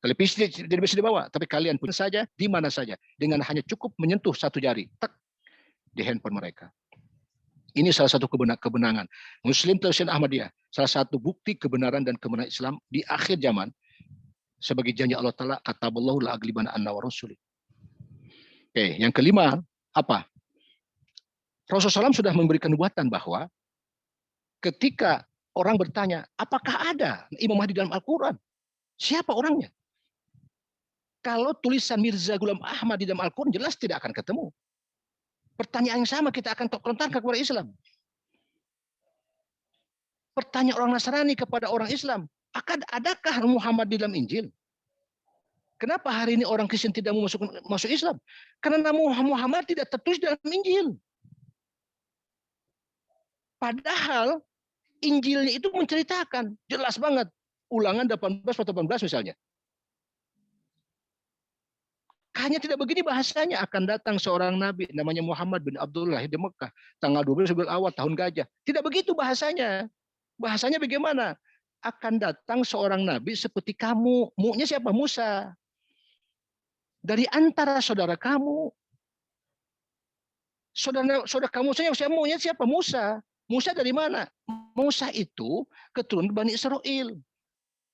Televisi tidak bisa dibawa, tapi kalian pun saja di mana saja dengan hanya cukup menyentuh satu jari, tak di handphone mereka. Ini salah satu kebenangan Muslim Television Ahmadiyah, salah satu bukti kebenaran dan kebenaran Islam di akhir zaman sebagai janji Allah Taala kataballahu la aglibana anna wa rusuli. Oke, yang kelima apa? Rasulullah SAW sudah memberikan nubuatan bahwa ketika orang bertanya, apakah ada Imam Mahdi dalam Al-Quran? Siapa orangnya? Kalau tulisan Mirza Ghulam Ahmad di dalam Al-Quran jelas tidak akan ketemu. Pertanyaan yang sama kita akan lontarkan kepada Islam. Pertanyaan orang Nasrani kepada orang Islam, adakah Muhammad di dalam Injil? Kenapa hari ini orang Kristen tidak mau masuk Islam? Karena Muhammad tidak tertulis dalam Injil. Padahal Injilnya itu menceritakan jelas banget. Ulangan 18-18 misalnya. Hanya tidak begini bahasanya, akan datang seorang nabi namanya Muhammad bin Abdullah di Mekah tanggal 12 bulan awal tahun gajah. Tidak begitu bahasanya. Bahasanya bagaimana? Akan datang seorang nabi seperti kamu. Mu'nya siapa? Musa. Dari antara saudara kamu. Saudara kamu mu'nya siapa? Musa. Musa dari mana? Musa itu keturunan Bani Israel.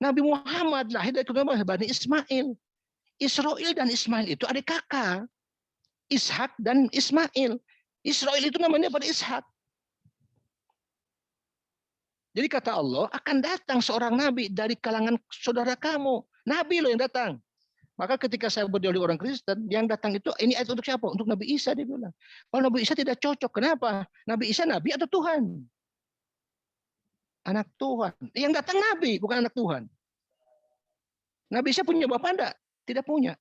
Nabi Muhammad lahir dari keturunan Bani Ismail. Israel dan Ismail itu adik kakak. Ishak dan Ismail. Israel itu namanya pada Ishak. Jadi kata Allah, akan datang seorang nabi dari kalangan saudara kamu. Nabi loh yang datang. Maka ketika saya berdialog orang Kristen, yang datang itu, ini ayat untuk siapa? Untuk Nabi Isa, dia bilang. Kalau Nabi Isa tidak cocok, kenapa? Nabi Isa nabi atau Tuhan? Anak Tuhan. Yang datang nabi, bukan anak Tuhan. Nabi Isa punya bapak enggak? Tidak punya.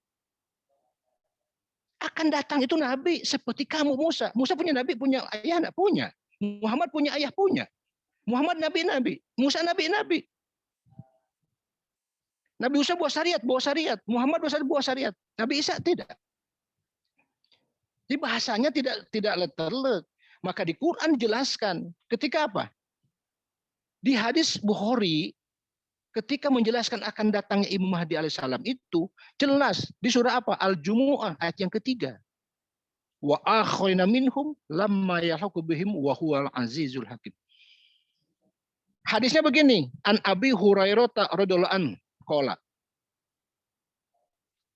Akan datang itu nabi seperti kamu Musa. Musa punya nabi, punya ayah enggak? Punya. Muhammad punya ayah, punya. Muhammad nabi-nabi, Musa nabi-nabi. Nabi Musa bawa syariat. Muhammad bawa syariat. Nabi Isa tidak. Jadi bahasanya tidak letterlek. Maka di Quran jelaskan ketika apa? Di hadis Bukhari ketika menjelaskan akan datangnya Imam Mahdi alaihissalam itu jelas di surah apa? Al-Jumu'ah ayat yang ketiga. Wa akharina minhum lamma yahqu bihim wa huwal azizul hakim. Hadisnya begini, an Abi Hurairah radhiyallahu anhu qala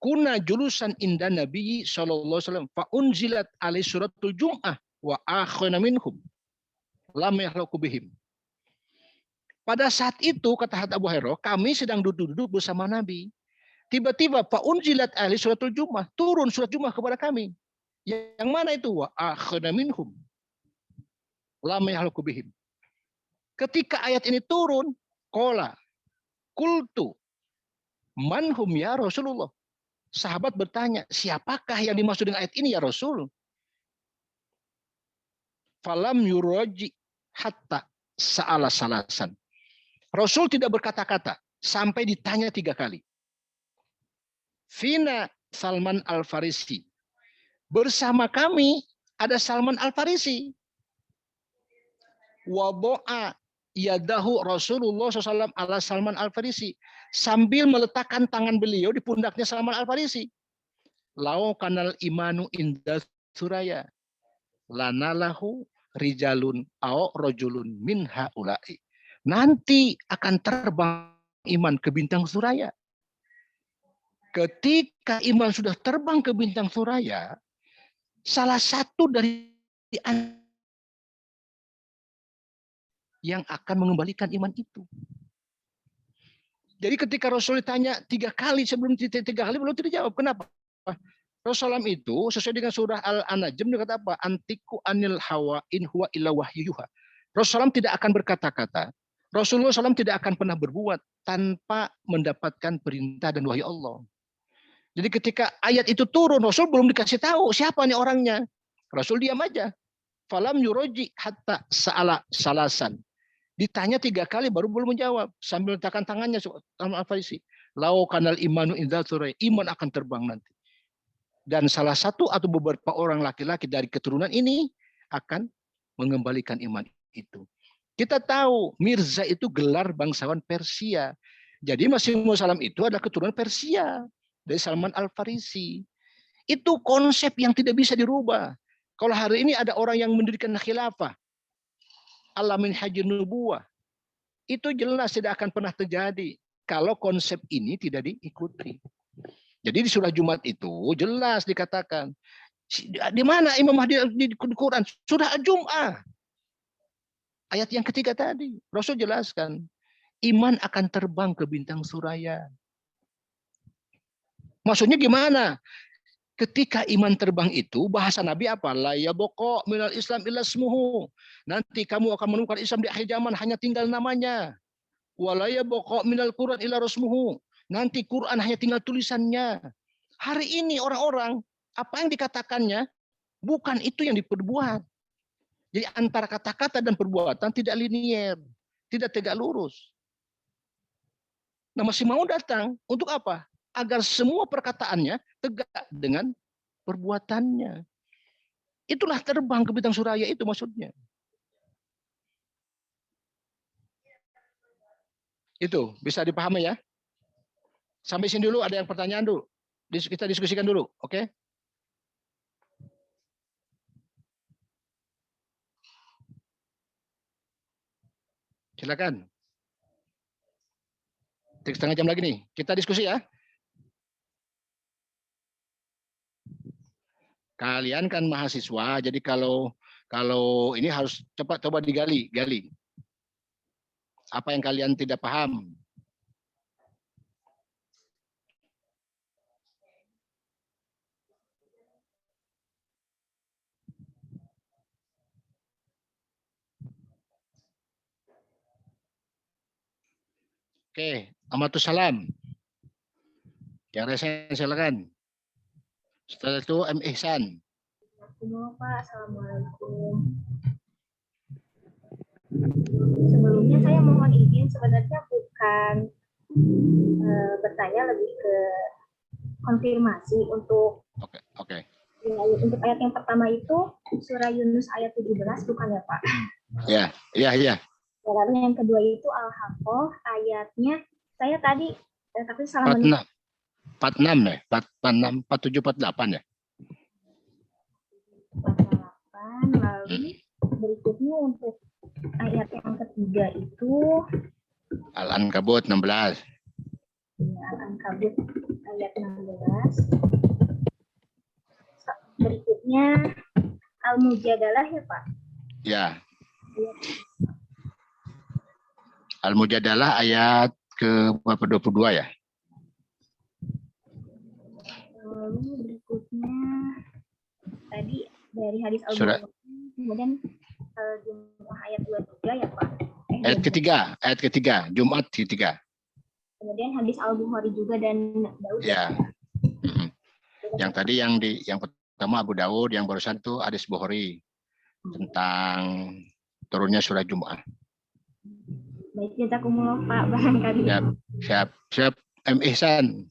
kuna julusan inda Nabi sallallahu alaihi wasallam fa unzilat alaihi suratul Jum'ah wa akharina minhum lamma yahqu bihim. Pada saat itu kata Abu Hurairah, kami sedang duduk-duduk bersama Nabi. Tiba-tiba fa unzilat alaihi suratul Jum'ah, turun surat Jum'ah kepada kami. Yang mana itu? Wa akhadna minhum lam yahluku bihim. Ketika ayat ini turun, qala qultu manhum ya Rasulullah. Sahabat bertanya, siapakah yang dimaksud dengan ayat ini ya Rasul? Falam yuraji hatta sa'ala salasan. Rasul tidak berkata-kata sampai ditanya 3 kali. Fina Salman Al-Farisi. Bersama kami ada Salman Al-Farisi. Wabo'a yadahu Rasulullah SAW ala Salman Al-Farisi. Sambil meletakkan tangan beliau di pundaknya Salman Al-Farisi. Lau kanal imanu inda suraya. Lanalahu rijalun au rojulun min haula'i. Nanti akan terbang iman ke bintang suraya. Ketika iman sudah terbang ke bintang suraya, salah satu dari yang akan mengembalikan iman itu. Jadi ketika Rasul ditanya 3 kali sebelum 3 kali belum tidak jawab. Kenapa? Rasulullah itu sesuai dengan surah Al-Najm dia kata apa? Antiku anil hawa in huwa illa wahyuha. Rasulullah tidak akan berkata-kata. Rasulullah SAW tidak akan pernah berbuat tanpa mendapatkan perintah dan wahyu Allah. Jadi ketika ayat itu turun, Rasul belum dikasih tahu siapa nih orangnya. Rasul diam aja. Falam yuroji hatta sa'ala salasan. Ditanya 3 kali baru belum menjawab. Sambil letakkan tangannya sama Al-Farisi. Lau kanal imanu indal surai. Iman akan terbang nanti. Dan salah satu atau beberapa orang laki-laki dari keturunan ini akan mengembalikan iman itu. Kita tahu Mirza itu gelar bangsawan Persia. Jadi Masih Maud Salam itu adalah keturunan Persia. Dari Salman Al-Farisi. Itu konsep yang tidak bisa dirubah. Kalau hari ini ada orang yang mendirikan khilafah. Alamin haji nubuwah. Itu jelas tidak akan pernah terjadi. Kalau konsep ini tidak diikuti. Jadi di surah Jumat itu jelas dikatakan. Di mana Imam Mahdi di Quran? Surah Jum'ah. Ayat yang ketiga tadi. Rasul jelaskan. Iman akan terbang ke bintang suraya. Maksudnya gimana? Ketika iman terbang itu, bahasa Nabi apa? La yabqa minal Islam illa ismuhu. Nanti kamu akan menemukan Islam di akhir zaman hanya tinggal namanya. Wa la yabqa minal Quran illa rasmuhu. Nanti Quran hanya tinggal tulisannya. Hari ini orang-orang apa yang dikatakannya bukan itu yang diperbuat. Jadi antara kata-kata dan perbuatan tidak linier, tidak tegak lurus. Nah, Masih Maud datang untuk apa? Agar semua perkataannya tegak dengan perbuatannya. Itulah terbang ke bintang suraya itu maksudnya. Itu bisa dipahami ya. Sampai sini dulu, ada yang pertanyaan dulu. Kita diskusikan dulu, oke? Silakan. 3,5 jam lagi nih. Kita diskusi ya. Kalian kan mahasiswa, jadi kalau ini harus cepat coba digali. Apa yang kalian tidak paham? Oke, Amatus Salam. Yang resen silakan. Setelah itu M. Ihsan. Pak. Assalamualaikum. Sebelumnya saya mohon izin, sebenarnya bukan bertanya, lebih ke konfirmasi untuk Oke. ya, untuk ayat yang pertama itu surah Yunus ayat 17 bukan ya Pak? Iya. Lalu yang kedua itu Al-Haqqah ayatnya saya tadi tapi salah menulis 46 ya, 46, 47, 48 ya. 48. Lalu berikutnya untuk ayat yang ketiga itu Al-Ankabut 16. ya, Al-Ankabut ayat 16. Berikutnya Al-Mujadalah ya Pak. Ya. Al-Mujadalah ayat ke berapa 22 ya? Lalu berikutnya tadi dari hadis Surat- Al-Bukhari, kemudian Jum'ah ayat 23 ya Pak. Ayat ketiga, Jumat ketiga. Kemudian hadis Al-Bukhari juga dan Daud. Ya. Yang tadi yang pertama Abu Daud, yang barusan itu hadis Bukhari tentang turunnya surah Jumat. Baik, jazakumullah Pak, barangkali. Siap. M. Ihsan.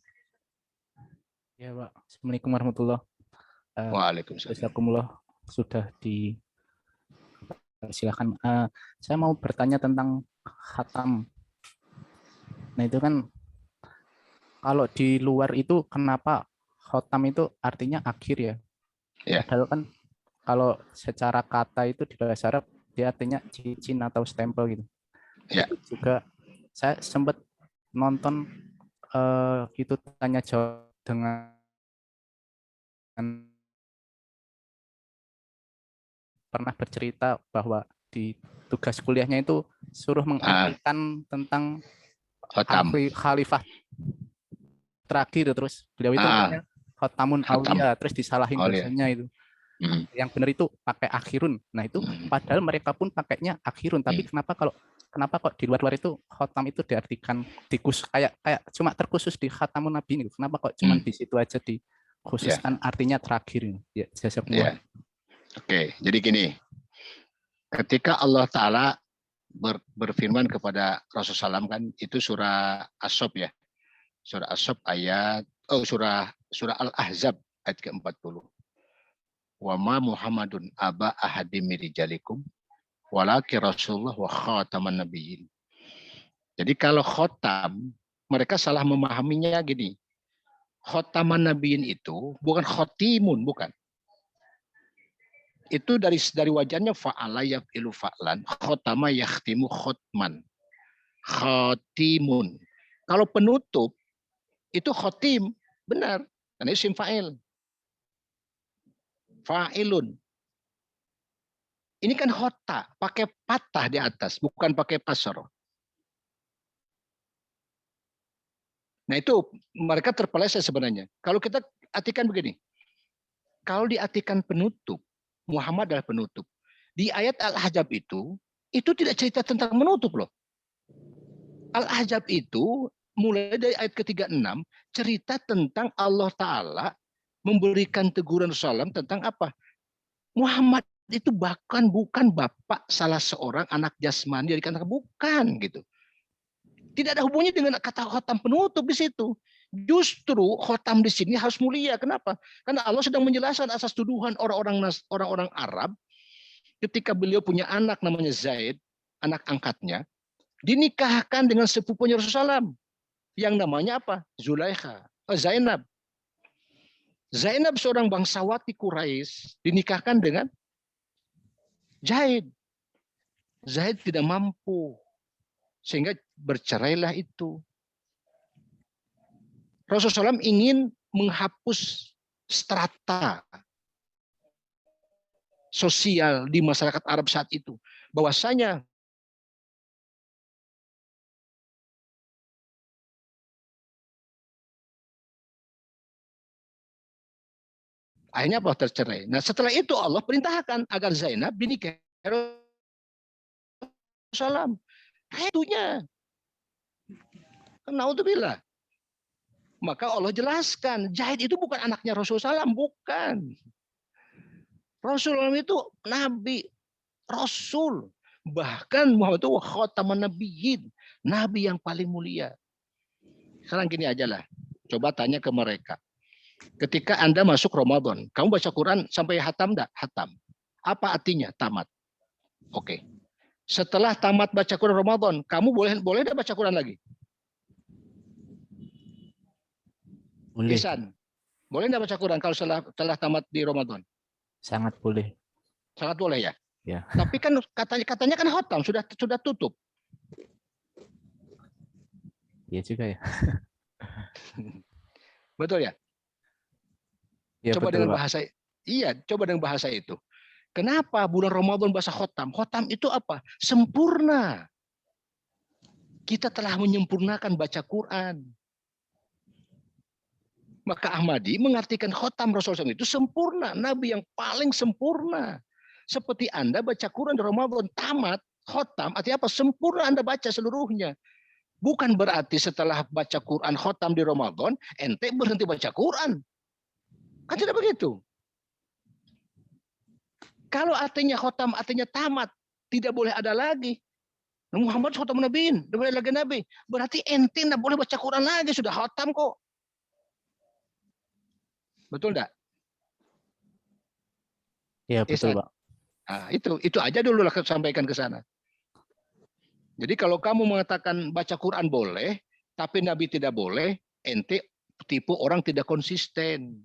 Ya Pak. Assalamualaikum warahmatullahi wabarakatuh. Waalaikumsalam. Jazakumullah sudah silakan. Saya mau bertanya tentang khatam. Nah itu kan kalau di luar itu kenapa khatam itu artinya akhir ya? Ya. Padahal kan kalau secara kata itu di bahasa Arab dia artinya cincin atau stempel gitu. Ya. Itu juga saya sempat nonton itu tanya jawab dengan pernah bercerita bahwa di tugas kuliahnya itu suruh mengartikan tentang Khatam. khalifah terakhir, terus beliau itu khatamun aulia, terus disalahin dosennya itu. Yang benar itu pakai akhirun. Nah itu padahal mereka pun pakainya akhirun, tapi kenapa kok di luar itu khatam itu diartikan kayak cuma terkhusus di khatamun nabi ini? Kenapa kok cuma di situ aja dikhususkan artinya terakhir? Ya, jazakumullah. Oke, jadi gini. Ketika Allah Ta'ala berfirman kepada Rasulullah SAW kan itu surah As-Sof ya. Surah As-Sof surah Al-Ahzab ayat ke-40. Wa ma Muhammadun aba ahadim mirijalikum walaki Rasulullah wa khataman nabiyyin. Jadi kalau khotam, mereka salah memahaminya gini. Khataman nabiyyin itu bukan khotimun, bukan. Itu dari wajannya fa'ala yaf'ilu fa'lan, khotama yakhtimu khotman. Khotimun. Kalau penutup itu khotim, benar. Karena isim fa'il. Fa'ilun. Ini kan khota, pakai patah di atas, bukan pakai pasar. Nah itu mereka terpeleset sebenarnya. Kalau kita artikan begini, kalau diartikan penutup, Muhammad adalah penutup. Di ayat Al-Ahzab itu tidak cerita tentang menutup loh. Al-Ahzab itu mulai dari ayat ke-36 cerita tentang Allah Ta'ala memberikan teguran Rasulullah tentang apa? Muhammad itu bahkan bukan bapak salah seorang anak jasmani dari kata bukan gitu. Tidak ada hubungannya dengan kata khotam penutup di situ. Justru khotam di sini harus mulia. Kenapa? Karena Allah sedang menjelaskan asas tuduhan orang-orang Arab ketika beliau punya anak namanya Zaid, anak angkatnya, dinikahkan dengan sepupunya Rasulullah SAW yang namanya apa? Zainab. Zainab seorang bangsawati Quraisy dinikahkan dengan Zaid. Zaid tidak mampu sehingga bercerailah itu. Rasulullah SAW ingin menghapus strata sosial di masyarakat Arab saat itu. Bahwasanya akhirnya apa? Tercerai. Nah setelah itu Allah perintahkan agar Zainab dinikahi Rasulullah. Itunya. Naudzubillah. Maka Allah jelaskan, Zaid itu bukan anaknya Rasulullah SAW, bukan. Rasulullah itu nabi, rasul. Bahkan Muhammad itu khataman nabiyyin, nabi yang paling mulia. Sekarang gini aja lah, coba tanya ke mereka. Ketika Anda masuk Ramadan, kamu baca Quran sampai hatam enggak? Hatam. Apa artinya? Tamat. Oke. Setelah tamat baca Quran Ramadan, kamu boleh enggak baca Quran lagi? Boleh. Ihsan, boleh enggak baca Quran kalau setelah tamat di Ramadan? Sangat boleh. Sangat boleh ya? Ya. Tapi kan katanya kan khatam, sudah tutup. Iya juga ya. Betul ya? Ya Coba betul, dengan Pak. bahasa, iya, coba dengan bahasa itu. Kenapa bulan Ramadan bahasa khotam? Khotam itu apa? Sempurna. Kita telah menyempurnakan baca Quran. Maka Ahmadi mengartikan khotam Rasulullah SAW itu sempurna. Nabi yang paling sempurna. Seperti Anda baca Quran di Ramadan, tamat, khotam, artinya apa? Sempurna Anda baca seluruhnya. Bukan berarti setelah baca Quran khotam di Ramadan, ente berhenti baca Quran. Kan tidak begitu. Kalau artinya khotam, artinya tamat, tidak boleh ada lagi. Muhammad khotam nabiin, tidak boleh lagi nabi. Berarti ente tidak boleh baca Quran lagi, sudah khotam kok. Betul enggak? Iya betul, Pak. Nah, itu aja dulu lah sampaikan ke sana. Jadi kalau kamu mengatakan baca Quran boleh, tapi Nabi tidak boleh, ente tipu orang tidak konsisten.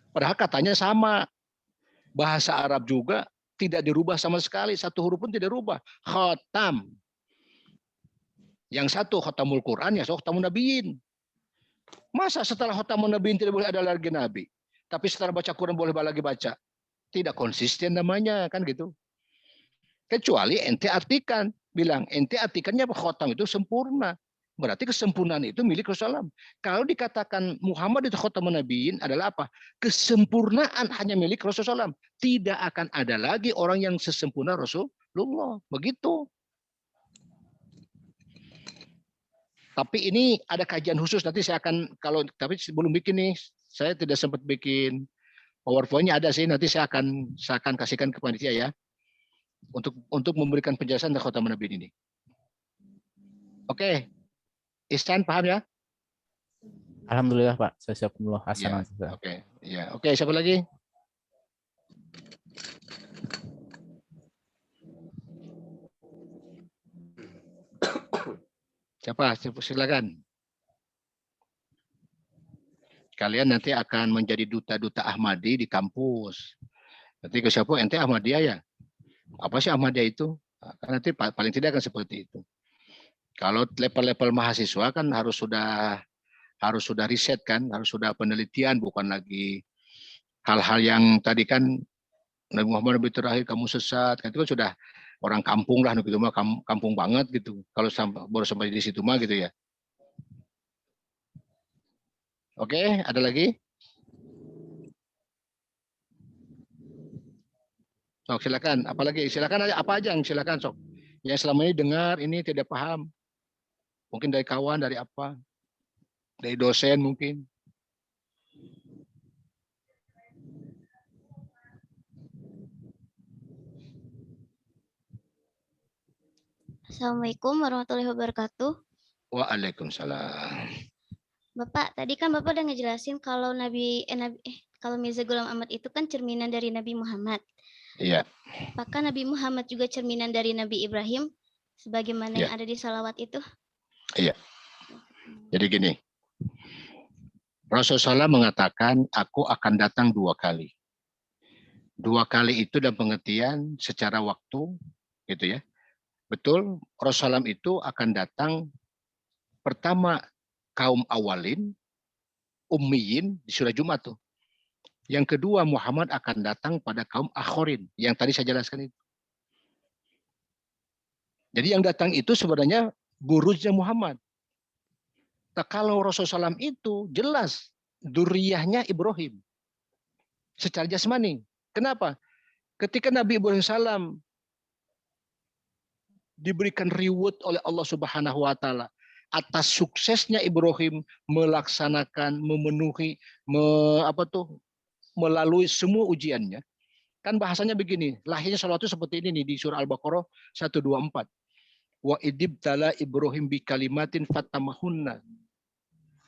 Padahal katanya sama. Bahasa Arab juga tidak dirubah sama sekali, satu huruf pun tidak dirubah. Khatam. Yang satu khatamul Quran, yang satu khatamul nabiyin. Masa setelah khatamul nabiyin tidak boleh ada lagi nabi, tapi setelah baca Quran boleh lagi baca? Tidak konsisten namanya, kan gitu. Kecuali ente artikan, bilang ente artikannya khatam itu sempurna. Berarti kesempurnaan itu milik Rasulullah. Kalau dikatakan Muhammad itu khatamun nabiyyin adalah apa? Kesempurnaan hanya milik Rasulullah. Tidak akan ada lagi orang yang sesempurna Rasulullah. Begitu. Tapi ini ada kajian khusus, nanti saya akan, tapi sebelum bikin nih, saya tidak sempat bikin PowerPoint-nya, ada sih, nanti saya akan kasihkan ke panitia ya, untuk memberikan penjelasan tentang khatamun nabiyyin ini. Oke, Ihsan paham ya? Alhamdulillah Pak, saya siap dulu. Ya, oke, siapa lagi? Siapa? Silakan. Kalian nanti akan menjadi duta-duta Ahmadi di kampus. Nanti ke siapa? Ente Ahmadiyah ya? Apa sih Ahmadiyah itu? Nanti paling tidak akan seperti itu. Kalau level-level mahasiswa kan harus sudah riset kan, harus sudah penelitian, bukan lagi hal-hal yang tadi kan Nabi Muhammad Nabi terakhir kamu sesat, kan itu kan sudah orang kampung lah, gitu mah kampung banget gitu. Kalau baru sampai di situ mah gitu ya. Oke, ada lagi? Sok silakan. Apalagi silakan aja, apa aja yang silakan sok. Yang selama ini dengar ini tidak paham. Mungkin dari kawan, dari apa? Dari dosen mungkin. Assalamualaikum warahmatullahi wabarakatuh. Waalaikumsalam. Bapak, tadi kan Bapak udah ngejelasin kalau kalau Mirza Ghulam Ahmad itu kan cerminan dari Nabi Muhammad. Iya. Apakah Nabi Muhammad juga cerminan dari Nabi Ibrahim sebagaimana yang ada di salawat itu? Iya. Jadi gini. Rasulullah mengatakan aku akan datang 2 kali. 2 kali itu dalam pengertian secara waktu gitu ya. Betul, Rasulullah itu akan datang pertama kaum awalin, ummiyin di surah Jumat tuh. Yang kedua Muhammad akan datang pada kaum akhirin yang tadi saya jelaskan itu. Jadi yang datang itu sebenarnya burujnya Muhammad. Nah, kalau Rasulullah SAW itu jelas duriyahnya Ibrahim secara jasmani. Kenapa? Ketika Nabi Ibrahim salam diberikan reward oleh Allah Subhanahu wa taala atas suksesnya Ibrahim melaksanakan, memenuhi, melalui semua ujiannya. Kan bahasanya begini, lahirnya salawat itu seperti ini nih di surah Al-Baqarah 124. Wa idibtala Ibrahim bi kalimatin fatamahunna.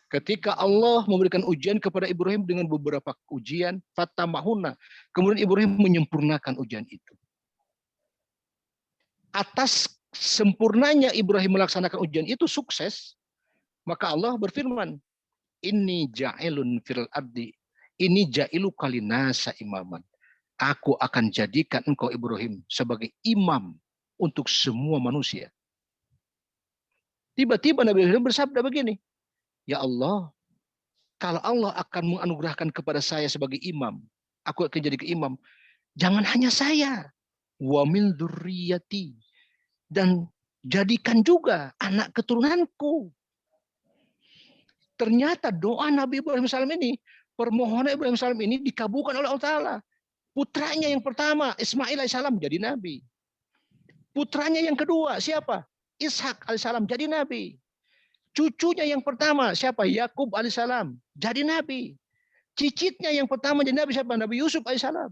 Ketika Allah memberikan ujian kepada Ibrahim dengan beberapa ujian, fatamahunna. Kemudian Ibrahim menyempurnakan ujian itu. Atas sempurnanya Ibrahim melaksanakan ujian itu sukses, maka Allah berfirman, Inni ja'ilun fil ardi, ini ja'ilu kalinasa imaman. Aku akan jadikan engkau Ibrahim sebagai imam untuk semua manusia. Tiba-tiba Nabi Ibrahim bersabda begini, ya Allah, kalau Allah akan menganugerahkan kepada saya sebagai imam, aku akan jadi imam. Jangan hanya saya, wa min dzurriyyati, dan jadikan juga anak keturunanku. Ternyata doa Nabi Ibrahim salam ini, permohonan Ibrahim salam ini dikabulkan oleh Allah Ta'ala. Putranya yang pertama, Ismail alaihissalam jadi nabi. Putranya yang kedua, siapa? Ishak alaihissalam jadi nabi. Cucunya yang pertama, siapa? Yakub alaihissalam jadi nabi. Cicitnya yang pertama jadi nabi, siapa? Nabi Yusuf alaihissalam.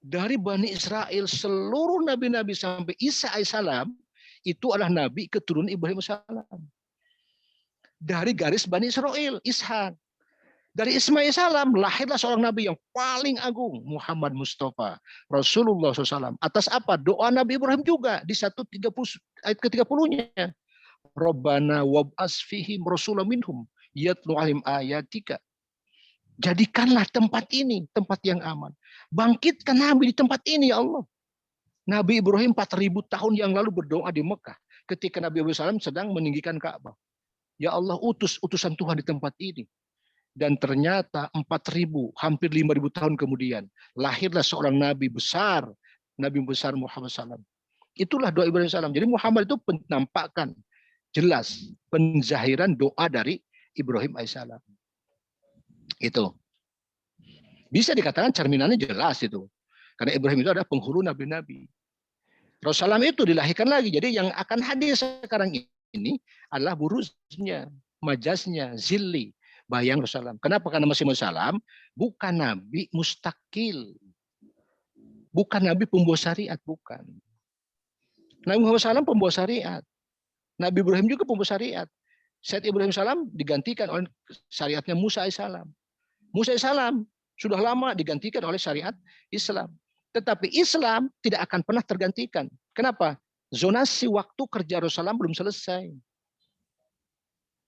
Dari Bani Israel, seluruh nabi-nabi sampai Isa alaihissalam, itu adalah nabi keturunan Ibrahim alaihissalam. Dari garis Bani Israel, Ishak. Dari Ismail salam lahirlah seorang nabi yang paling agung, Muhammad Mustafa Rasulullah SAW. Atas apa? Doa Nabi Ibrahim juga di 130 ayat ke-30-nya. Rabbana wab'as fihim rasulam minhum yatlu alim ayatika. Jadikanlah tempat ini tempat yang aman. Bangkitkan Nabi di tempat ini ya Allah. Nabi Ibrahim 4.000 tahun yang lalu berdoa di Mekah ketika Nabi Ibrahim sedang meninggikan Ka'bah. Ya Allah, utus utusan Tuhan di tempat ini. Dan ternyata 4.000, hampir 5.000 tahun kemudian, lahirlah seorang Nabi besar Muhammad SAW. Itulah doa Ibrahim SAW. Jadi Muhammad itu menampakkan jelas penzahiran doa dari Ibrahim AS. Itu. Bisa dikatakan cerminannya jelas itu. Karena Ibrahim itu adalah penghulu nabi-nabi. Rasulullah itu dilahirkan lagi. Jadi yang akan hadir sekarang ini adalah buruznya, majasnya, zilli. Bayang Rasulullah. Kenapa? Karena Masih Salam bukan nabi mustakil. Bukan nabi pembawa syariat, bukan. Nabi Muhammad SAW pembawa syariat. Nabi Ibrahim juga pembawa syariat. Said Ibrahim salam digantikan oleh syariatnya Musa alaihissalam. Musa alaihissalam sudah lama digantikan oleh syariat Islam. Tetapi Islam tidak akan pernah tergantikan. Kenapa? Zonasi waktu kerja Rasulullah belum selesai.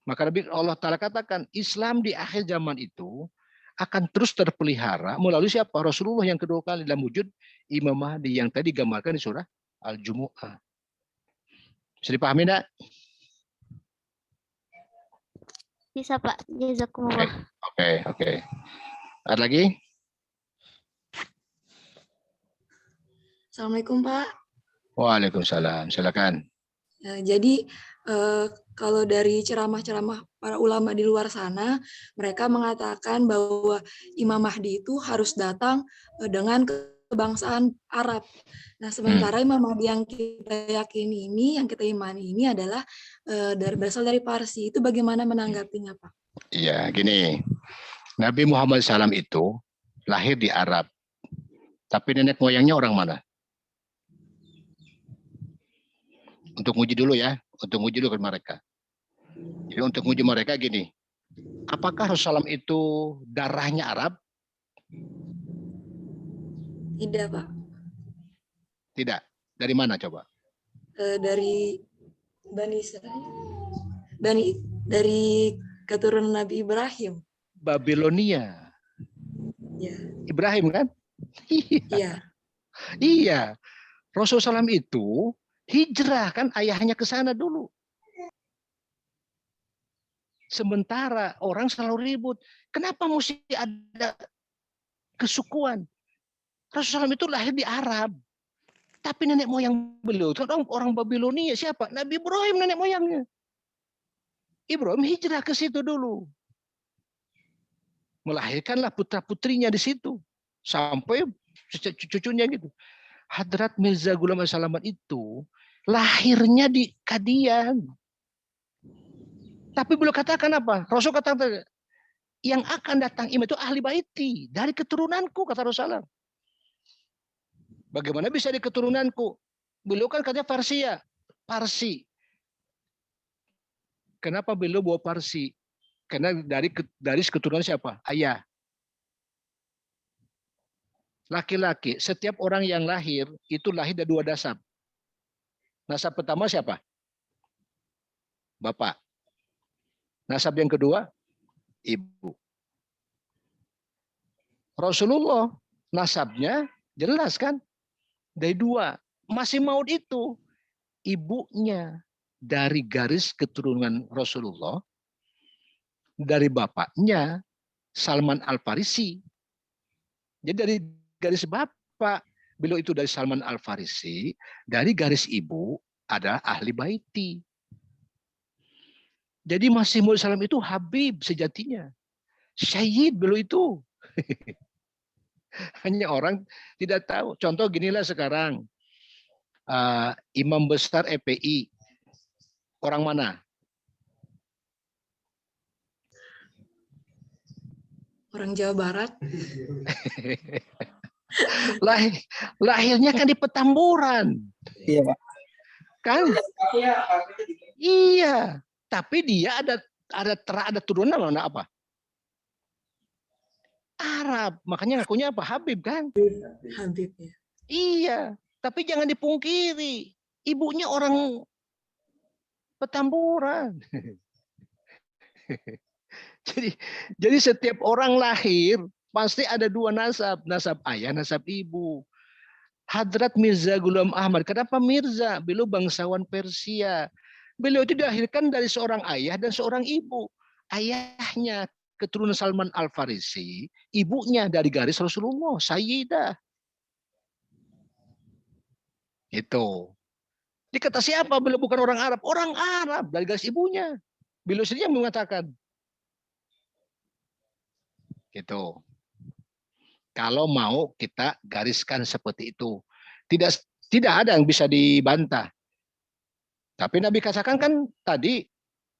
Maka Allah Ta'ala katakan Islam di akhir zaman itu akan terus terpelihara melalui siapa? Rasulullah yang kedua kali dalam wujud Imam Mahdi yang tadi digambarkan di surah Al-Jumu'ah. Bisa dipahami enggak? Bisa Pak, jazakumullah. Oke. Ada lagi? Assalamualaikum Pak. Waalaikumsalam, silakan. Jadi kalau dari ceramah-ceramah para ulama di luar sana, mereka mengatakan bahwa Imam Mahdi itu harus datang dengan kebangsaan Arab. Nah, sementara Imam Mahdi yang kita yakini ini, yang kita imani ini adalah berasal dari Parsi. Itu bagaimana menanggapinya, Pak? Iya, gini. Nabi Muhammad SAW itu lahir di Arab. Tapi nenek moyangnya orang mana? Untuk nguji dulu ya, untuk nguji dulu ke mereka. Jadi untuk nguji mereka gini, apakah Rasulullah itu darahnya Arab? Tidak, Pak. Tidak. Dari mana coba? Dari Bani Israel. Dari keturunan Nabi Ibrahim. Babilonia. Ya. Ibrahim kan? Iya. Iya. Rasulullah SAW itu hijrah kan ayahnya ke sana dulu. Sementara orang selalu ribut. Kenapa mesti ada kesukuan? Rasulullah SAW itu lahir di Arab. Tapi nenek moyang beliau itu orang Babilonia. Siapa? Nabi Ibrahim nenek moyangnya. Ibrahim hijrah ke situ dulu. Melahirkanlah putra-putrinya di situ. Sampai cucunya gitu. Hadrat Mirza Ghulam Salaman itu lahirnya di Kadian. Tapi beliau katakan apa? Rasul katakan, yang akan datang imam itu ahli baiti, dari keturunanku, kata Rasulullah. Bagaimana bisa di keturunanku? Beliau kan katanya Parsi. Kenapa beliau bawa Parsi? Karena dari keturunan siapa? Ayah. Laki-laki, setiap orang yang lahir, itu lahir dari 2 nasab. Nasab pertama siapa? Bapak. Nasab yang kedua, ibu. Rasulullah, nasabnya jelas kan? Dari 2. Masih Maud itu, ibunya dari garis keturunan Rasulullah, dari bapaknya Salman Al-Farisi. Jadi dari garis bapak, beliau itu dari Salman Al-Farisi, dari garis ibu adalah ahli baiti. Jadi Masih Maud Salam itu Habib sejatinya. Syahid beliau itu. Hanya orang tidak tahu. Contoh ginilah sekarang. Imam besar FPI. Orang mana? Orang Jawa Barat. Lahirnya kan di Petamburan. Iya, Pak. Kan? Iya. Tapi dia ada turunan mana apa? Arab. Makanya ngakunya apa? Habib kan? Habib ya. Iya. Tapi jangan dipungkiri. Ibunya orang Petamburan. Jadi setiap orang lahir pasti ada 2 nasab. Nasab ayah, nasab ibu. Hadrat Mirza Ghulam Ahmad. Kenapa Mirza? Beliau bangsawan Persia. Beliau itu dilahirkan dari seorang ayah dan seorang ibu. Ayahnya keturunan Salman Al-Farisi, ibunya dari garis Rasulullah, Sayyidah. Itu. Dikata siapa? Beliau bukan orang Arab. Orang Arab dari garis ibunya. Beliau sendiri yang mengatakan. Gitu. Kalau mau kita gariskan seperti itu. Tidak ada yang bisa dibantah. Tapi Nabi katakan kan tadi,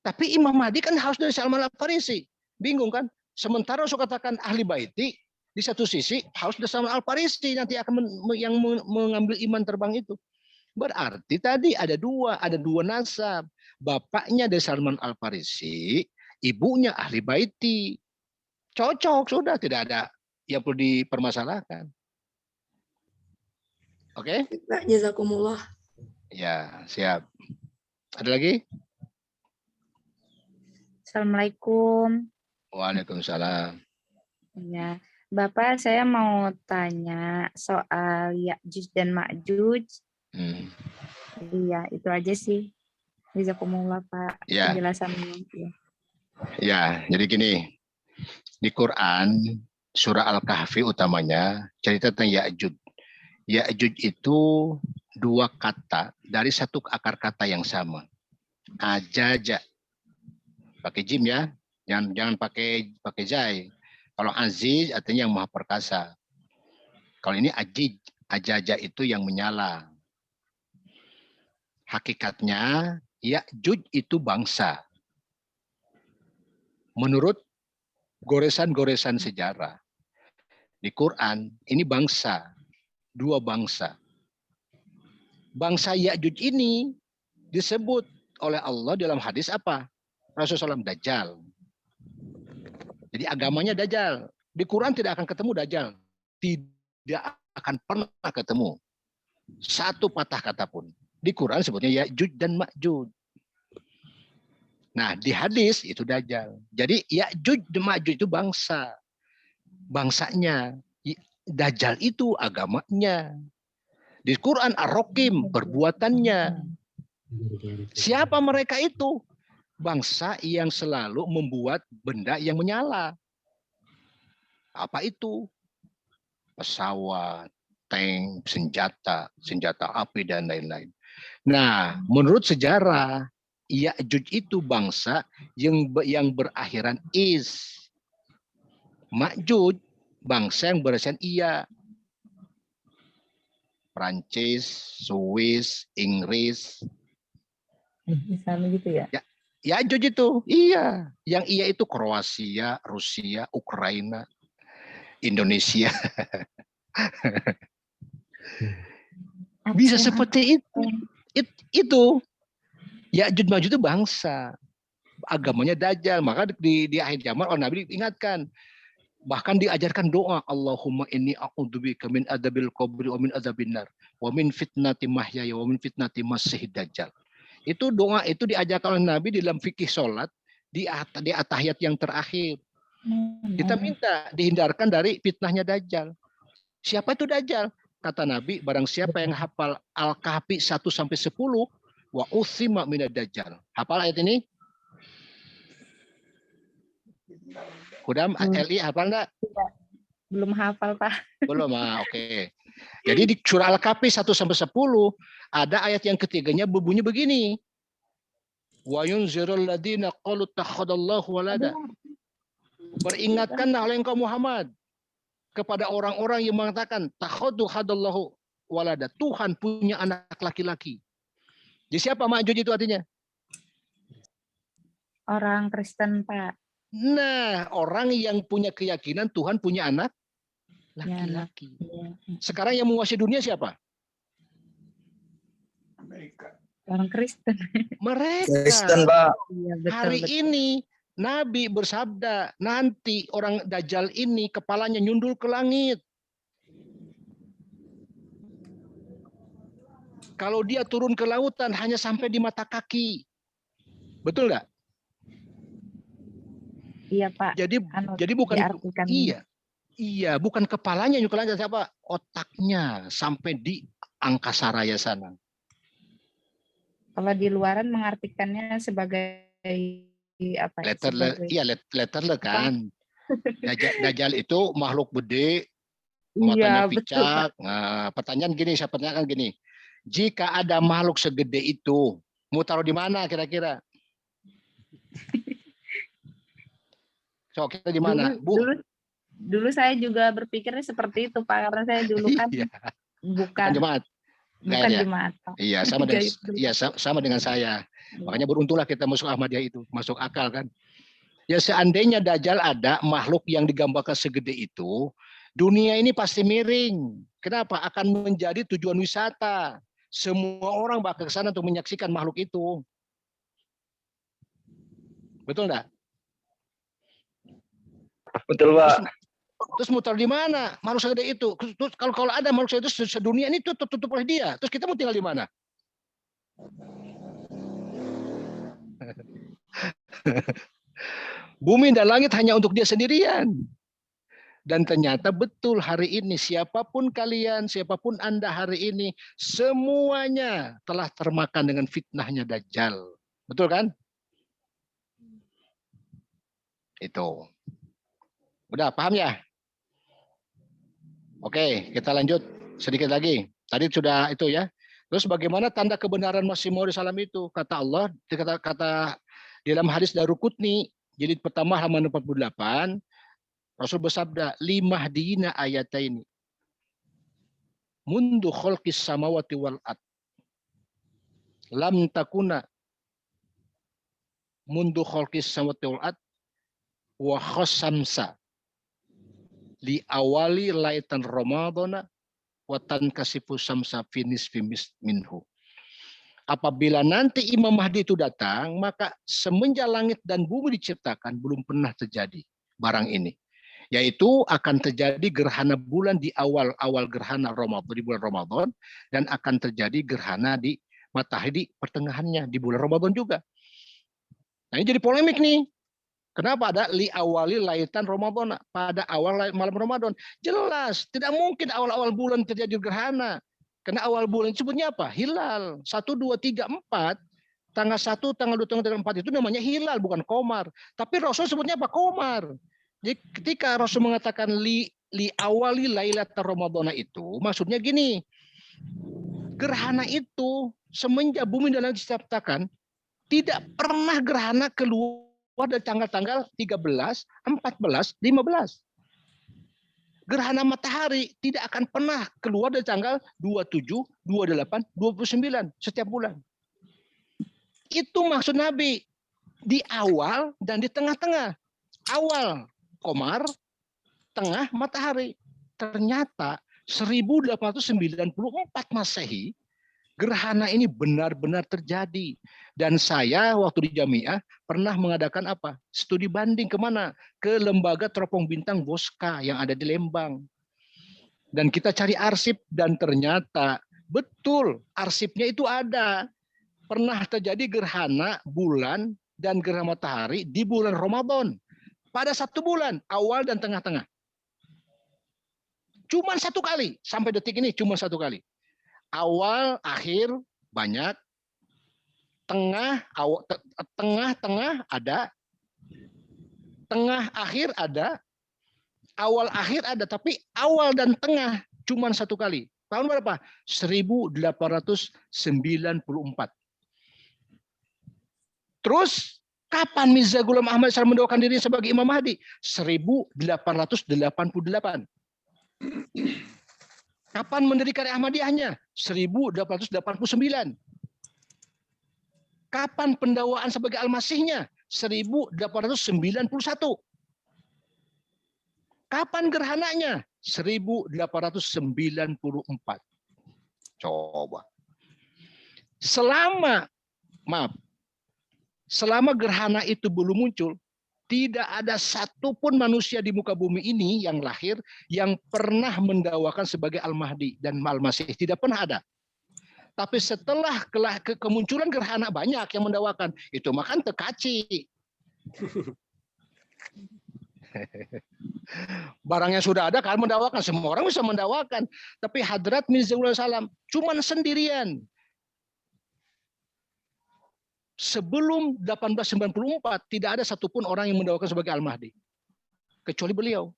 tapi Imam Mahdi kan harus dari Salman Al-Farisi. Bingung kan? Sementara Rasul katakan ahli baiti, di satu sisi harus dari Salman Al-Farisi nanti akan yang mengambil iman terbang itu. Berarti tadi ada dua nasab. Bapaknya dari Salman Al-Farisi, ibunya ahli baiti. Cocok, sudah, tidak ada yang perlu dipermasalahkan. Oke? Pak, jazakumullah. Ya, siap. Ada lagi? Assalamualaikum. Waalaikumsalam. Ya, Bapak, saya mau tanya soal Ya'juj dan Ma'juj. Iya, itu aja sih. Jazakumullah, Pak, ya. Penjelasannya. Ya, jadi gini. Di Quran, surah Al-Kahfi utamanya, cerita tentang Ya'juj. Ya'juj itu 2 kata dari satu akar kata yang sama. Ajaja. Pakai jim ya. Jangan pakai jai. Kalau aziz artinya yang maha perkasa. Kalau ini ajij, ajaja itu yang menyala. Hakikatnya Ya'juj itu bangsa. Menurut goresan-goresan sejarah. Di Quran, ini bangsa. 2 bangsa. Bangsa Ya'juj ini disebut oleh Allah dalam hadis apa? Rasulullah SAW, Dajjal. Jadi agamanya Dajjal. Di Quran tidak akan ketemu Dajjal. Tidak akan pernah ketemu. Satu patah kata pun. Di Quran sebutnya Ya'juj dan Ma'juj. Nah, di hadis itu Dajjal. Jadi Ya'juj dan Ma'juj itu bangsa. Bangsanya. Dajjal itu agamanya. Di Quran Ar-Raqim perbuatannya. Siapa mereka itu? Bangsa yang selalu membuat benda yang menyala. Apa itu? Pesawat, tank, senjata api dan lain-lain. Nah, menurut sejarah Ya'juj itu bangsa yang berakhiran is. Ma'juj bangsa yang berakhiran iya. Prancis, Swiss, Inggris. Sama gitu ya? Ya'juj itu, iya. Yang iya itu Kroasia, Rusia, Ukraina, Indonesia. Bisa seperti itu. Itu. Ya'juj Ma'juj itu bangsa. Agamanya Dajjal. Maka di akhir zaman orang Nabi ingatkan. Bahkan diajarkan doa, Allahumma inni a'udzubika min adzabil qabri wa min adzabin nar wa min fitnati mahyaya wa min fitnati masiihid dajjal. Itu doa itu diajarkan oleh Nabi dalam fikih sholat di tahiyat yang terakhir. Kita minta dihindarkan dari fitnahnya Dajjal. Siapa itu Dajjal? Kata Nabi, barang siapa yang hafal Al-Kahfi 1 sampai 10 wa utsima minad Dajjal. Hafal ayat ini? Hudam, Eli hafal enggak? Belum hafal, Pak. Belum, oke. Jadi di surah Al-Kahfi 1 sampai 10 ada ayat yang ketiganya berbunyi begini. Wa yunzirul ladzina qalu takhadallahu walada. Peringatkanlah oleh engkau Muhammad kepada orang-orang yang mengatakan takhadallahu walada. Tuhan punya anak laki-laki. Jadi siapa Ma'juj itu artinya? Orang Kristen, Pak. Nah, orang yang punya keyakinan Tuhan punya anak laki-laki. Sekarang yang menguasai dunia siapa? Orang Kristen. Mereka. Kristen, Pak. Iya, betul, Hari betul. ini Nabi bersabda, nanti orang Dajjal ini kepalanya nyundul ke langit. Kalau dia turun ke lautan hanya sampai di mata kaki. Betul nggak? Iya, Pak. Jadi bukan diartikan. Iya, bukan kepalanya yang ke langit, siapa? Otaknya sampai di angkasa raya sana. Kalau di luaran mengartikannya sebagai apa? Letter kan. Dajjal itu makhluk gede, Iya, matanya betul, picak. Pak. Nah, pertanyaan gini, saya pertanyakan gini. Jika ada makhluk segede itu, mau taruh di mana kira-kira? So, kita di mana, Bu? Dulu saya juga berpikirnya seperti itu, Pak, karena saya dulu kan bukan jemaat. Bukan jemaat, Pak. Iya, sama dengan saya. Makanya beruntunglah kita masuk Ahmadiyah itu, masuk akal kan. Ya seandainya Dajjal ada makhluk yang digambarkan segede itu, dunia ini pasti miring. Kenapa? Akan menjadi tujuan wisata. Semua orang bakal ke sana untuk menyaksikan makhluk itu. Betul enggak? Betul, Pak. Terus mutar di mana makhluk segede itu? Terus kalau ada makhluk segede itu sedunia ini tutup oleh dia. Terus kita mau tinggal di mana? Bumi dan langit hanya untuk dia sendirian. Dan ternyata betul hari ini siapapun kalian, siapapun Anda hari ini, semuanya telah termakan dengan fitnahnya Dajjal. Betul kan? Itu. Udah paham ya? Oke, kita lanjut sedikit lagi. Tadi sudah itu ya. Terus bagaimana tanda kebenaran Masih Maud salam itu? Kata Allah, kata dalam hadis Daruqutni, jilid pertama halaman 48, Rasul bersabda, "Limah dina ayataini. Mundu khalqis samawati wal ard. Lam takuna mundu khalqis samawati wal ard wa khasamsa. Li awali laitan Ramadana wa tankasifu samsa finis fimis minhu." Apabila nanti Imam Mahdi itu datang, maka semenjak langit dan bumi diciptakan belum pernah terjadi barang ini. Yaitu akan terjadi gerhana bulan di awal gerhana Ramadan, di bulan Ramadan, dan akan terjadi gerhana di matahari di pertengahannya di bulan Ramadan juga. Nah ini jadi polemik nih. Kenapa ada li awali laitan Ramadan, pada awal malam Ramadan? Jelas, tidak mungkin awal-awal bulan terjadi gerhana. Karena awal bulan disebutnya apa? Hilal. 1, 2, 3, 4. Tanggal 1, tanggal 2, tanggal 4 itu namanya hilal, bukan komar. Tapi Rasul sebutnya apa? Komar. Jadi ketika Rasul mengatakan li awali lailatul Ramadhana itu, maksudnya gini. Gerhana itu semenjak bumi dan langit diciptakan, tidak pernah gerhana keluar dari tanggal-tanggal 13, 14, 15. Gerhana matahari tidak akan pernah keluar dari tanggal 27, 28, 29 setiap bulan. Itu maksud Nabi. Di awal dan di tengah-tengah. Awal Qamar, tengah matahari. Ternyata 1894 Masehi, gerhana ini benar-benar terjadi. Dan saya waktu di Jamiah pernah mengadakan apa? Studi banding kemana? Ke lembaga teropong bintang Bosca yang ada di Lembang. Dan kita cari arsip dan ternyata betul arsipnya itu ada. Pernah terjadi gerhana bulan dan gerhana matahari di bulan Ramadan. Pada 1 bulan, awal dan tengah-tengah. Cuma 1 kali, sampai detik ini cuma 1 kali. Awal, akhir banyak, tengah-tengah ada, tengah akhir ada, awal akhir ada, tapi awal dan tengah cuma 1 kali. Tahun berapa? 1894. Terus kapan Mirza Ghulam Ahmad SAW mendoakan diri sebagai Imam Mahdi? 1888. Kapan mendirikan Ahmadiyahnya? 1889. Kapan pendakwaan sebagai Al-Masihnya? 1891. Kapan gerhananya? 1894. Coba. Selama gerhana itu belum muncul, tidak ada satupun manusia di muka bumi ini yang lahir yang pernah mendakwakan sebagai Al-Mahdi dan Al-Masih. Tidak pernah ada. Tapi setelah kemunculan gerhana banyak yang mendakwakan. Itu makan tekaci. Barangnya sudah ada kan mendakwakan. Semua orang bisa mendakwakan. Tapi Hadrat Mirza Ghulam Salam cuman sendirian. Sebelum 1894 tidak ada satupun orang yang mendakwakan sebagai Al-Mahdi. Kecuali beliau.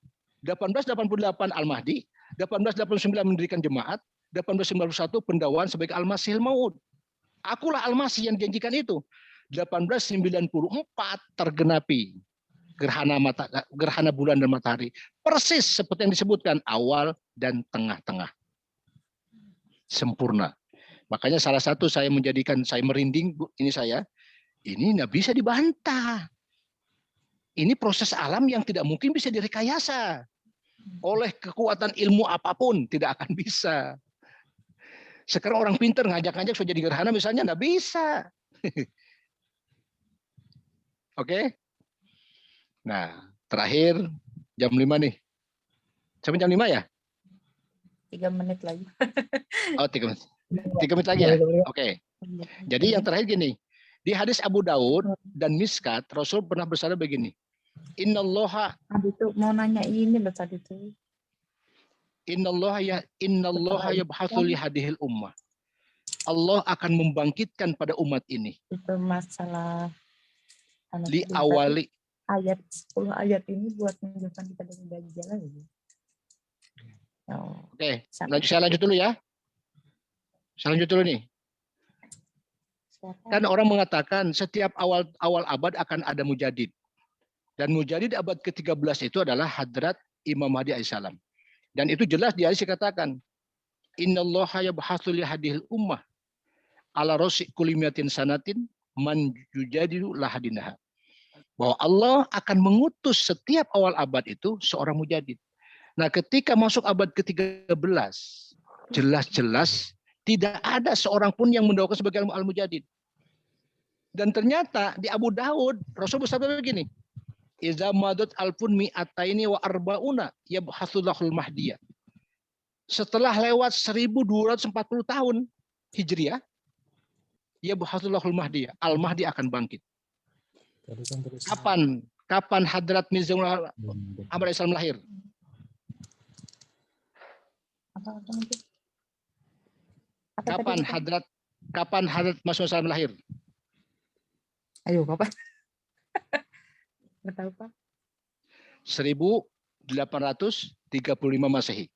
1888 Al-Mahdi, 1889 mendirikan jemaat, 1891 pendakwaan sebagai Al-Masihil Maud. Akulah Al-Masih yang dijanjikan itu. 1894 tergenapi gerhana bulan dan matahari. Persis seperti yang disebutkan awal dan tengah-tengah. Sempurna. Makanya salah satu saya merinding, ini nggak bisa dibantah. Ini proses alam yang tidak mungkin bisa direkayasa. Oleh kekuatan ilmu apapun, tidak akan bisa. Sekarang orang pintar ngajak-ngajak sudah jadi gerhana misalnya, nggak bisa. Oke? Nah, terakhir jam 5 nih. Sampai jam 5 ya? 3 menit lagi. Oh, 3 menit. 3 menit lagi ya? Oke. Jadi yang terakhir gini. Di hadis Abu Daud dan Miskat, Rasul pernah bersabda begini. Innallaha itu mau nanya ini tadi itu. Innallaha yabhatsu li hadhil ummah. Allah akan membangkitkan pada umat ini. Itu masalah Di awali ayat 10 ayat ini buat menunjukkan kita dari dajjal lagi. Oke, saya lanjut dulu ya. Saya lanjut dulu nih. Kan orang mengatakan setiap awal abad akan ada mujadid. Dan mujadid abad ke-13 itu adalah Hadrat Imam Mahdi alaihissalam. Dan itu jelas di hadis dikatakan, Innallaha yabhatsu li hadhil ummah ala rasi kulli mi'atin sanatin man yujadilu lahadinaha. Bahwa Allah akan mengutus setiap awal abad itu seorang mujadid. Nah, ketika masuk abad ke-13, jelas-jelas tidak ada seorang pun yang mendakwakan sebagai al-mujadid. Dan ternyata di Abu Daud, Rasul bersabda begini, Iza madut alfun mi'ataini wa arba'una yabhathulahul mahdiyah. Setelah lewat 1240 tahun Hijriah, yabhathulahul mahdiyah, Al-Mahdi akan bangkit. Kapan Hadrat Mirza Ghulam Ahmad alaihissalam lahir? Kapan Hadrat Masya SAW lahir? Ayo, kapan? Nggak tahu, Pak. 1835 Masehi.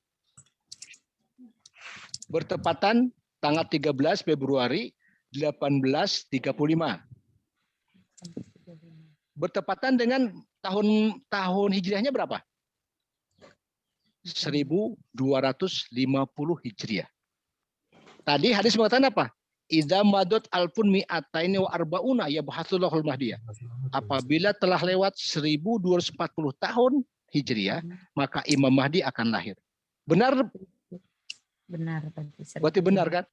Bertepatan tanggal 13 Februari 1835. Bertepatan dengan tahun Hijriahnya berapa? 1250 Hijriah. Tadi hadis mengatakan apa? idza madot alfun mi'ataini wa arbauna yabhatsullahul mahdiyah. Apabila telah lewat 1240 tahun Hijriah, maka Imam Mahdi akan lahir. Benar? Benar. Berarti benar kan?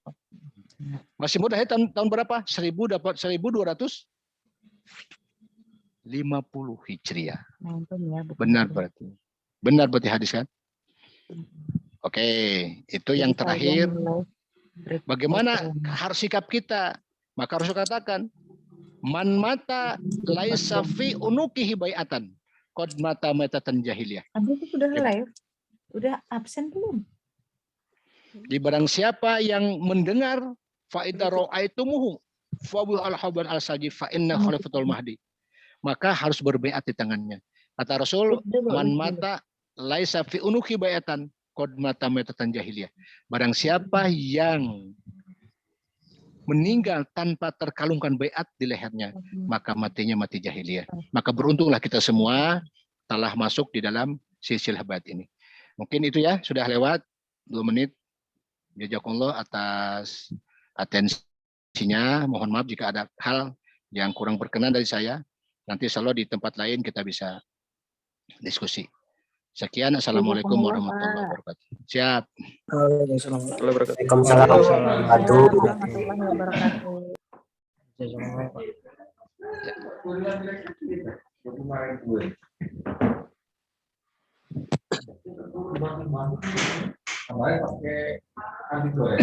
Masih muda ya, tahun berapa? 1250 Hijriah. Benar berarti. Benar berarti hadis kan? Oke, itu yang terakhir. Bagaimana harus sikap kita? Maka harus katakan, man mata laisa fi unukihi bai'atan qad mata matatan jahiliyah. Itu sudah live. Udah absen belum? Di barang siapa yang mendengar fa idza ra'aitumuhu fa bil al-haban al-saji fa inna khalifatul mahdi. Maka harus berbaiat di tangannya. Kata Rasul, man mata laisa fi unuki bai'atan qad mata matatan jahiliyah. Barang siapa yang meninggal tanpa terkalungkan baiat di lehernya, maka matinya mati jahiliyah. Maka beruntunglah kita semua telah masuk di dalam silsilah bait ini. Mungkin itu ya, sudah lewat 2 menit. Jazakumullah atas atensinya. Mohon maaf jika ada hal yang kurang berkenan dari saya. Nanti selalu di tempat lain kita bisa diskusi. Sekian, assalamualaikum warahmatullahi wabarakatuh. Siap. Waalaikumsalam warahmatullahi wabarakatuh. Kemarin pakai anti goreng.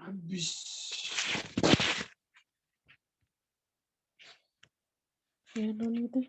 Habis. Ya non itu.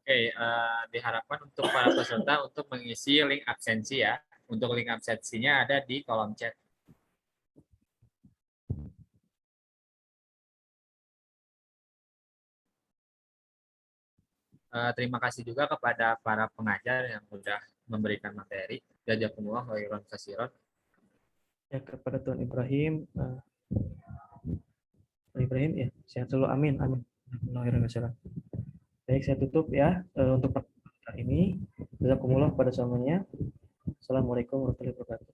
Oke, diharapkan untuk para peserta untuk mengisi link absensi ya. Untuk link absensinya ada di kolom chat. Terima kasih juga kepada para pengajar yang sudah memberikan materi. Jazakumullah khairan katsiran. Ya, kepada Tuan Ibrahim, ya, sehat selalu, amin, amin. Baik, saya tutup ya untuk pertemuan ini. Jazakumullah pada semuanya. Assalamualaikum warahmatullahi wabarakatuh.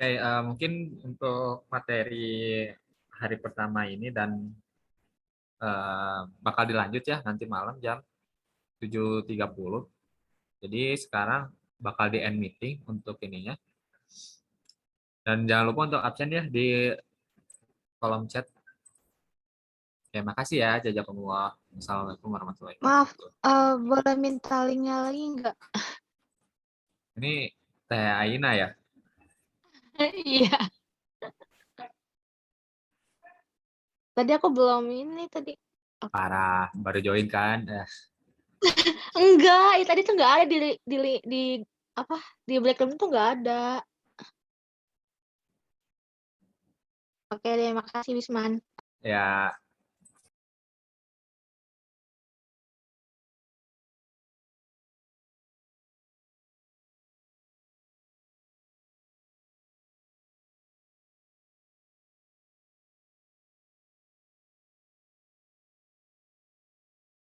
Oke, mungkin untuk materi hari pertama ini dan bakal dilanjut ya nanti malam jam 7.30. Jadi sekarang bakal di end meeting untuk ininya. Dan jangan lupa untuk absen ya di kolom chat. Ya, makasih ya, jazakumullah. Assalamualaikum warahmatullahi Maaf, wabarakatuh. boleh minta linknya lagi nggak? Ini Teh Aina ya? Iya. Tadi aku belum ini tadi. Parah, baru join kan? Enggak, tadi tuh nggak ada di apa di black room tuh nggak ada. Oke deh, makasih Wisman. Ya,